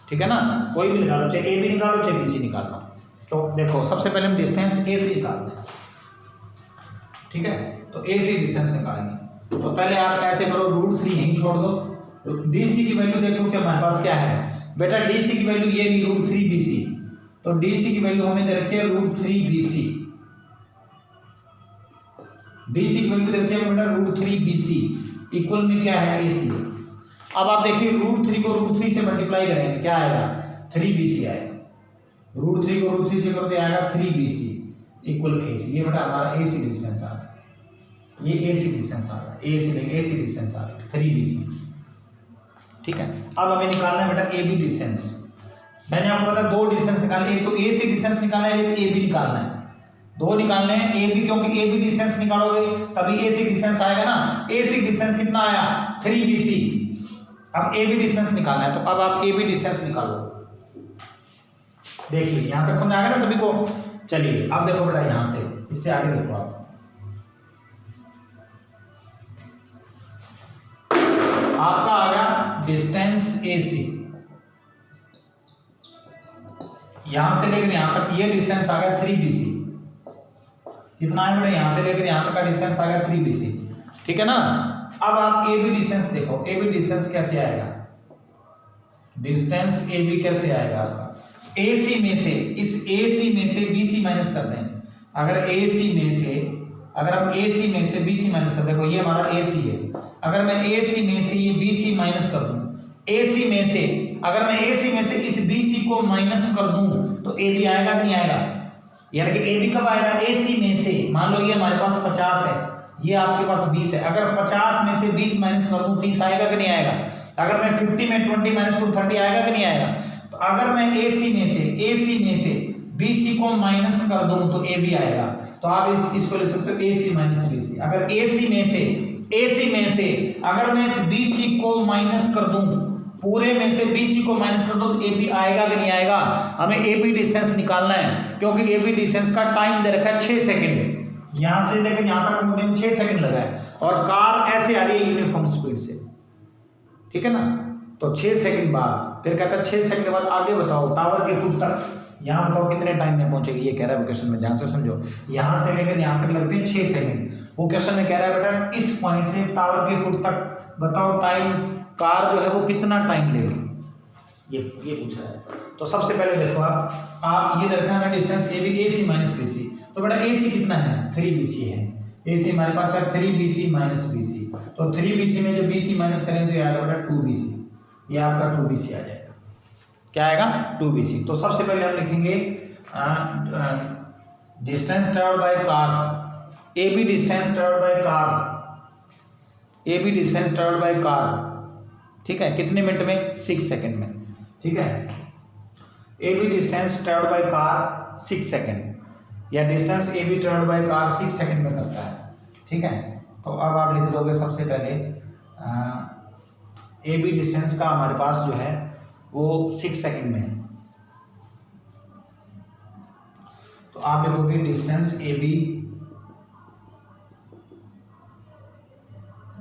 ठीक है ना, कोई भी निकालो, चाहे AB निकालो चाहे BC निकालो। तो देखो सबसे पहले हम डिस्टेंस AC निकालते हैं। ठीक है, तो AC डिस्टेंस निकालेंगे, तो पहले आप ऐसे करो, √3 यहीं छोड़ दो, तो DC की वैल्यू देखो कि हमारे पास क्या है बेटा, DC की वैल्यू ये नहीं √3 BC, तो DC की वैल्यू हमें दे रखी है √3 BC, DC की वैल्यू देखिए बेटा √3 BC इक्वल में क्या है AC। अब आप देखिए √3 को √3 से मल्टीप्लाई करेंगे, क्या आएगा, 3 BC आएगा, √3 को √3 से करते आएगा 3 BC इक्वल AC। ये बेटा हमारा AC डिस्टेंस आ गया, ये AC डिस्टेंस आ गया, AC डिस्टेंस आ गया 3 BC। ठीक है, अब हमें निकालना है बेटा AB डिस्टेंस। मैंने आपको बताया दो डिस्टेंस निकालने, एक तो AC डिस्टेंस निकालना है, एक AB निकालना है, दो निकालने हैं AB, क्योंकि AB डिस्टेंस निकालोगे तभी AC डिस्टेंस आएगा ना। AC डिस्टेंस कितना आया, 3 BC। अब AB डिस्टेंस निकालना है, तो अब आप AB डिस्टेंस निकालो। देखिए यहां तक समझ आ गया ना सभी को। चलिए अब देखो बेटा, यहां से इससे आगे देखो, आप आपका आ गया डिस्टेंस AC, यहां से लेकर यहां तक ये डिस्टेंस आ गया 3 BC। कितना है बेटा, यहां से लेकर यहां तक का डिस्टेंस आ गया 3 BC। ठीक है ना। अब आप AB डिस्टेंस देखो, AB डिस्टेंस कैसे आएगा, डिस्टेंस AB कैसे आएगा आपका, AC में से, इस AC में से BC माइनस कर दें। अगर AC में से, अगर हम AC में से BC माइनस कर, देखो ये हमारा AC है, अगर मैं AC में से ये BC माइनस कर दूं, AC में से अगर मैं AC में से इस BC को माइनस कर दूं तो AB आएगा कि नहीं आएगा, यानी कि AB कब आएगा, AC में से। मान लो ये हमारे पास 50 है, ये आपके पास 20 है, अगर 50 में से 20 माइनस कर दूं 30 आएगा कि नहीं आएगा। अगर मैं 50 में 20 माइनस करूं 30 आएगा कि नहीं आएगा। तो अगर मैं AC में से BC को माइनस कर दूं तो AB आएगा। तो आप इसको लिख सकते हो AC माइनस BC। अगर AC में से अगर मैं इस BC को माइनस कर दूं, पूरे में से BC को माइनस कर दो तो AB आएगा कि नहीं आएगा। हमें AB डिस्टेंस निकालना है, क्योंकि AB डिस्टेंस का टाइम दे रखा है 6 सेकंड, यहां से लेकर यहां तक मुड़ने में 6 सेकंड लगा है, और कार ऐसे आ रही है यूनिफॉर्म स्पीड से। ठीक है ना। तो 6 सेकंड बाद फिर कहता है 6 सेकंड बाद आगे बताओ टावर के फुट तक, यहाँ बताओ कितने टाइम में पहुंचेगी। ये कह रहा है क्वेश्चन में, ध्यान से समझो, यहाँ से लेकर यहाँ तक लगते हैं 6 सेकंड। वो क्वेश्चन में कह रहा है बेटा इस पॉइंट से टावर के फुट तक बताओ टाइम, कार जो है वो कितना टाइम लेगी, ये पूछा है। तो सबसे पहले देखो आप ये देखा है डिस्टेंस AC माइनस BC। तो बेटा AC कितना है, 3 BC है। AC हमारे पास है 3 BC माइनस BC। तो 3 BC में जो BC माइनस करेंगे तो ये आएगा बेटा 2 BC, ये आपका 2 BC आ जाएगा। क्या आएगा, 2 BC। तो सबसे पहले हम लिखेंगे distance travelled by car A B distance travelled by car, A B distance travelled by car, ठीक है, कितने मिनट में? 6 सेकंड में, ठीक है। A B distance travelled by car 6 second, या distance A B travelled by car 6 second में करता है, ठीक है। तो अब आप लिख दोगे सबसे पहले ए बी डिस्टेंस का हमारे पास जो है वो 6 सेकंड में है, तो आप लिखोगे distance A B,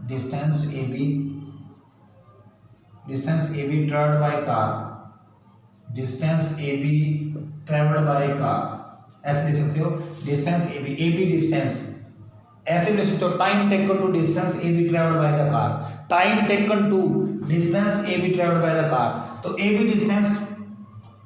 distance A B travelled by car, distance A B travelled by car, ऐसे लिख सकते हो। डिस्टेंस ए बी डिस्टेंस ऐसे लिख सकते हो, time taken to distance A B travelled by the car, time taken to distance A B travelled by the car. तो A B distance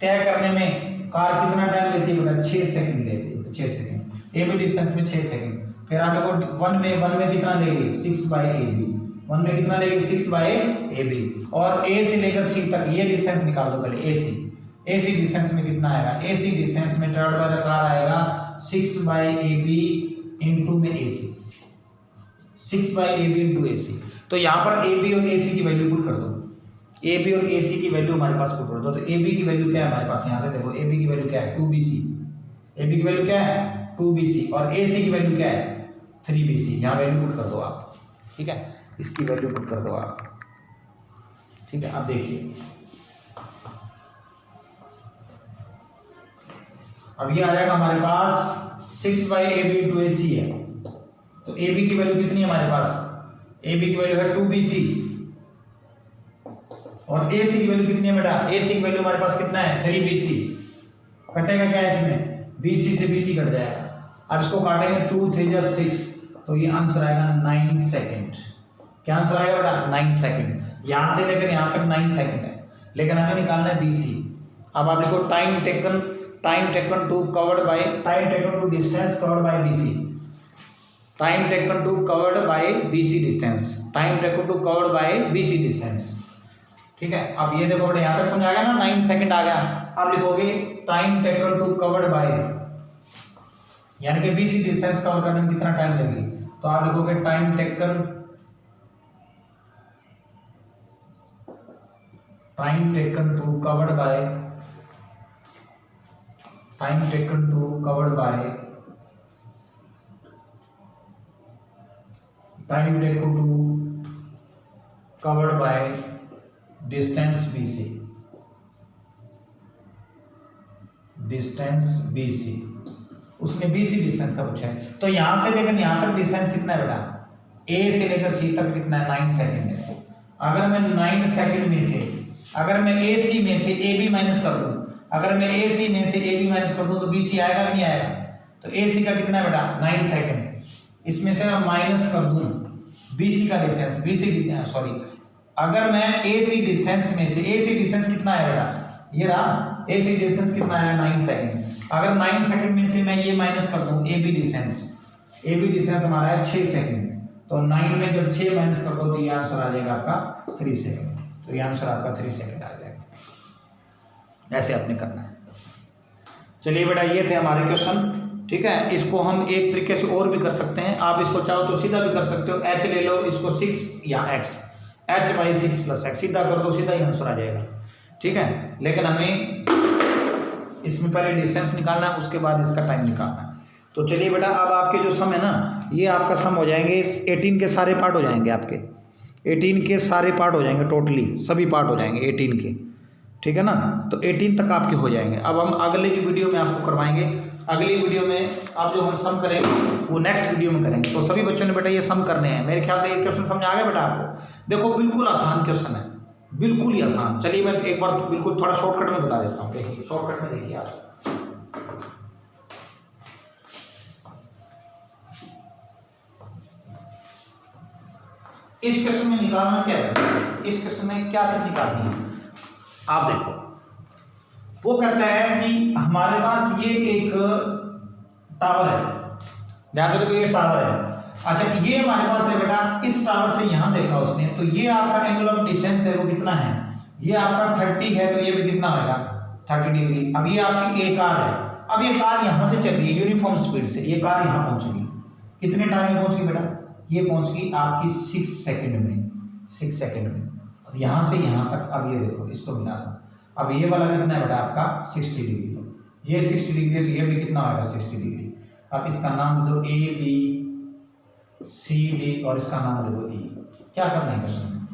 तय करने में कार कितना टाइम लेती है बेटा? 6 सेकंड लेती है, 6 सेकंड। ए बी डिस्टेंस में 6 सेकंड। फिर आप देखो 1 में कितना लेगी? 6 बाय ए बी, 1 में कितना लेगी? 6 बाय ए बी। और ए से लेकर सी तक ये डिस्टेंस निकाल दो पहले, ए सी डिस्टेंस में कितना आएगा? ए सी डिस्टेंस में ट्रेवल्ड बाय द कार आएगा 6 बाय ए बी इंटू में ए सी, 6 बाय ए बी इंटू ए सी। तो यहाँ पर ए बी और ए सी की वैल्यू पुट कर दो, ए बी और ए सी की वैल्यू हमारे पास पुट कर दो। तो ए बी की वैल्यू क्या है हमारे पास? यहाँ से देखो ए बी की वैल्यू क्या है? 2bc। ए बी की वैल्यू क्या है? 2bc। और ए सी की वैल्यू क्या है? 3bc। यहाँ वैल्यू पुट कर दो आप, ठीक है, इसकी वैल्यू पुट कर दो आप, ठीक है। अब देखिए, अब ये आ जाएगा हमारे पास 6 बाई ए बी इंटू ए सी है। तो ए बी की वैल्यू कितनी है हमारे पास? ए बी की वैल्यू है 2bc। और ए सी की वैल्यू कितनी है बेटा? ए सी की वैल्यू हमारे पास कितना है? 3bc। कटेगा क्या इसमें? bc से bc कट जाएगा। अब इसको काटेंगे 2 3 जा 6, तो ये आंसर आएगा 9 सेकंड। क्या आंसर आएगा बेटा? 9 सेकंड। यहां से लेकर यहां तक 9 सेकंड है, लेकिन हमें निकालना है bc। अब आप लिखो time taken to covered by, time taken to distance covered by bc, time taken to covered by bc distance, time taken to covered by bc distance, ठीक है। अब ये देखो बेटा, यहां तक समझ आ गया ना? 9 सेकंड आ गया। अब लिखोगे time taken to covered by, यानी कि bc डिस्टेंस कवर करने में कितना टाइम लगेगी? तो आप लिखोगे time taken to covered by, time taken to covered by, time taken to covered by distance bc, distance bc। उसने bc डिस्टेंस का पूछा है, तो यहां से लेकर यहां तक डिस्टेंस कितना है बेटा? a से लेकर c तक कितना है? 9 सेकंड है। अगर मैं 9 सेकंड में से, अगर मैं ac में से ab माइनस कर दूं, अगर मैं ac में से ab माइनस कर दूं तो bc आएगा कि नहीं आएगा? तो ac का कितना है बेटा? 9 सेकंड। इसमें से मैं माइनस कर दूं bc का डिस्टेंस, अगर मैं AC डिस्टेंस में से, AC डिस्टेंस कितना है बेटा? ये रहा AC डिस्टेंस कितना है? 9 सेकंड। अगर 9 सेकंड में से मैं ये माइनस कर दूं AB डिस्टेंस, AB डिस्टेंस हमारा है 6 सेकंड, तो 9 में जब 6 माइनस कर दो तो ये आंसर आ जाएगा आपका 3 सेकंड। तो ये आंसर आपका 3 सेकंड आ जाएगा। ऐसे आपने करना है। चलिए बेटा, ये थे हमारे क्वेश्चन, ठीक है। इसको हम एक तरीके से और भी कर सकते हैं। आप इसको चाहो तो सीधा भी कर सकते हो, h ले लो, इसको 6 या x, h by 6 plus x, सीधा कर दो, सीधा ही आंसर आ जाएगा, ठीक है। लेकिन हमें इसमें पहले डिस्टेंस निकालना है, उसके बाद इसका टाइम निकालना है। तो चलिए बेटा, अब आपके जो सम है ना, ये आपका सम हो जाएंगे 18 के सारे पार्ट हो जाएंगे आपके, 18 के सारे पार्ट हो जाएंगे, टोटली सभी पार्ट हो जाएंगे 18 के, ठीक है ना। तो 18 तक आपके हो जाएंगे। अब हम अगले जो वीडियो में आपको करवाएंगे, अगली वीडियो में अब जो हम सम करेंगे वो नेक्स्ट वीडियो में करेंगे। तो सभी बच्चों ने बेटा ये सम करने हैं। मेरे ख्याल से ये क्वेश्चन समझ आ गया बेटा आपको? देखो बिल्कुल आसान क्वेश्चन है, बिल्कुल ही आसान। चलिए मैं एक बार बिल्कुल थोड़ा शॉर्टकट में बता देता हूँ। देखिए शॉर्टकट में देखिए आप, इस क्वेश्चन में निकालना क्या है, इस क्वेश्चन में क्या चीज निकालनी है आप देखो। वो कहता है कि हमारे पास ये एक टावर है, ध्यान से देखो, ये टावर है। अच्छा, ये हमारे पास है बेटा, इस टावर से यहां देखा उसने, तो ये आपका एंगल ऑफ डिस्टेंस है वो कितना है? ये आपका 30 है, तो ये भी कितना होगा? 30 डिग्री। अब ये आपकी एक कार है, अब ये कार यहां से चल रही है यूनिफॉर्म स्पीड से, ये कार यहां पहुंचेगी, कितने टाइम में पहुंच गई बेटा? ये पहुंच गई आपकी 6 सेकंड में, 6 सेकंड में। अब यहाँ से यहाँ तक, अब ये देखो इसको मिला दो। अब ये वाला कितना है बेटा आपका 60 डिग्री, ये 60 डिग्री है तो ये भी कितना होगा 60 डिग्री। अब इसका नाम दो ए बी सी डी और इसका नाम दे दो ई। क्या करना है क्वेश्चन में?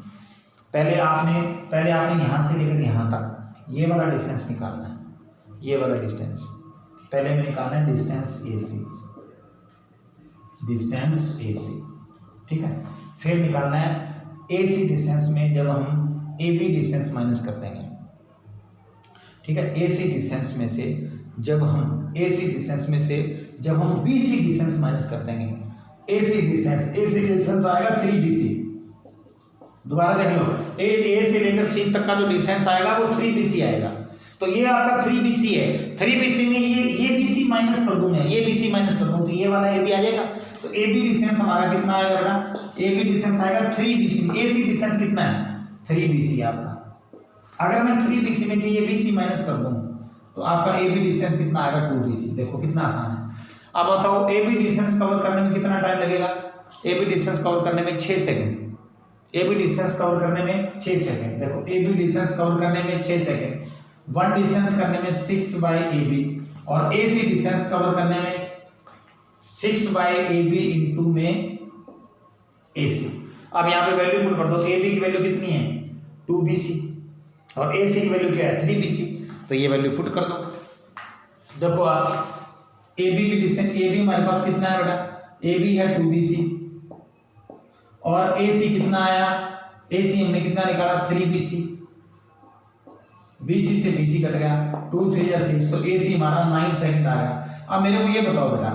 पहले आपने यहाँ से लेकर यहाँ तक ये वाला डिस्टेंस निकालना है, ये वाला डिस्टेंस पहले में निकालना है, डिस्टेंस ए सी, डिस्टेंस ए सी, ठीक है। फिर निकालना है ए सी डिस्टेंस में जब हम ए बी डिस्टेंस माइनस कर देंगे, ठीक है। ए सी डिस्टेंस में से जब हम बी सी डिस्टेंस माइनस कर देंगे, ए सी डिस्टेंस आएगा 3BC। दोबारा देख लो, ए से लेकर सी तक का जो डिस्टेंस आएगा वो 3BC आएगा। तो ये आपका 3BC है। 3BC में ये BC माइनस कर दूं मैं, ये BC माइनस कर दूं तो ये वाला AB आ जाएगा। तो AB डिस्टेंस हमारा कितना आएगा बेटा? AB डिस्टेंस आएगा 3BC। AC डिस्टेंस कितना है? 3BC आपका। अगर मैं 3BC में से ये BC माइनस कर दूं तो आपका AB डिस्टेंस कितना आएगा? 2BC। देखो कितना आसान है। अब बताओ AB डिस्टेंस कवर करने में कितना टाइम लगेगा? AB डिस्टेंस कवर करने में 6 सेकंड। AB डिस्टेंस कवर करने में 6 सेकंड। देखो AB डिस्टेंस कवर करने में 6 सेकंड, 1 डिस्टेंस करने में 6/AB और AC डिस्टेंस कवर करने में 6/AB इंटू में AC। अब यहाँ पे वैल्यू पुट कर दो। AB की वैल्यू कितनी है? 2BC और AC की वैल्यू क्या है? 3BC। तो ये वैल्यू पुट कर दो। देखो आप AB की डिस्टेंस, AB हमारे पास कितना है बेटा? AB है 2BC और AC कितना आया? AC हमने कितना निकाला? 3BC। BC से BC कट गया, 2 3 या 6, तो AC हमारा 9 सेकंड आ गया। अब मेरे को ये बताओ बेटा,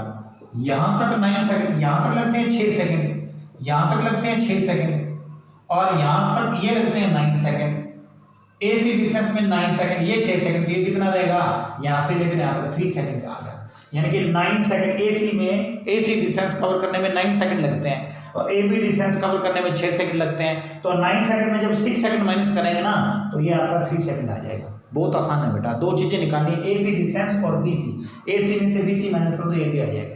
यहाँ तक 9 सेकंड, यहाँ तक लगते हैं 6 सेकंड, यहाँ तक लगते हैं 6 सेकंड और यहाँ तक ये लगते हैं 9 सेकंड। AC डिस्टेंस में 9 सेकंड, ये 6 सेकंड, ये कितना रहेगा? यहाँ से लेकर यहाँ तक 3 सेकंड का आ गया। यानी कि 9 सेकंड AC डिस्टेंस कवर करने में 9 सेकंड लगते हैं और AB डिस्टेंस कवर करने में 6 सेकंड लगते हैं। तो 9 सेकंड में जब 6 सेकंड माइनस करेंगे ना तो ये आपका 3 सेकंड आ जाएगा। बहुत आसान है बेटा, दो चीजें निकालनी है, AC डिस्टेंस और BC। AC में से BC माइनस करो तो AB आ जाएगा।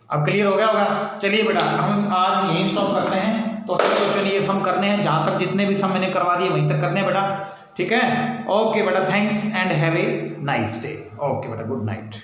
अब क्लियर हो गया होगा? चलिए बेटा हम आज यहीं स्टॉप करते हैं। तो चलिए सम करने हैं, जहां तक जितने भी सम मैंने करवा दिए वहीं तक करने हैं बेटा, ठीक है। ओके बेटा, thanks and have a nice day. Okay बेटा, गुड नाइट।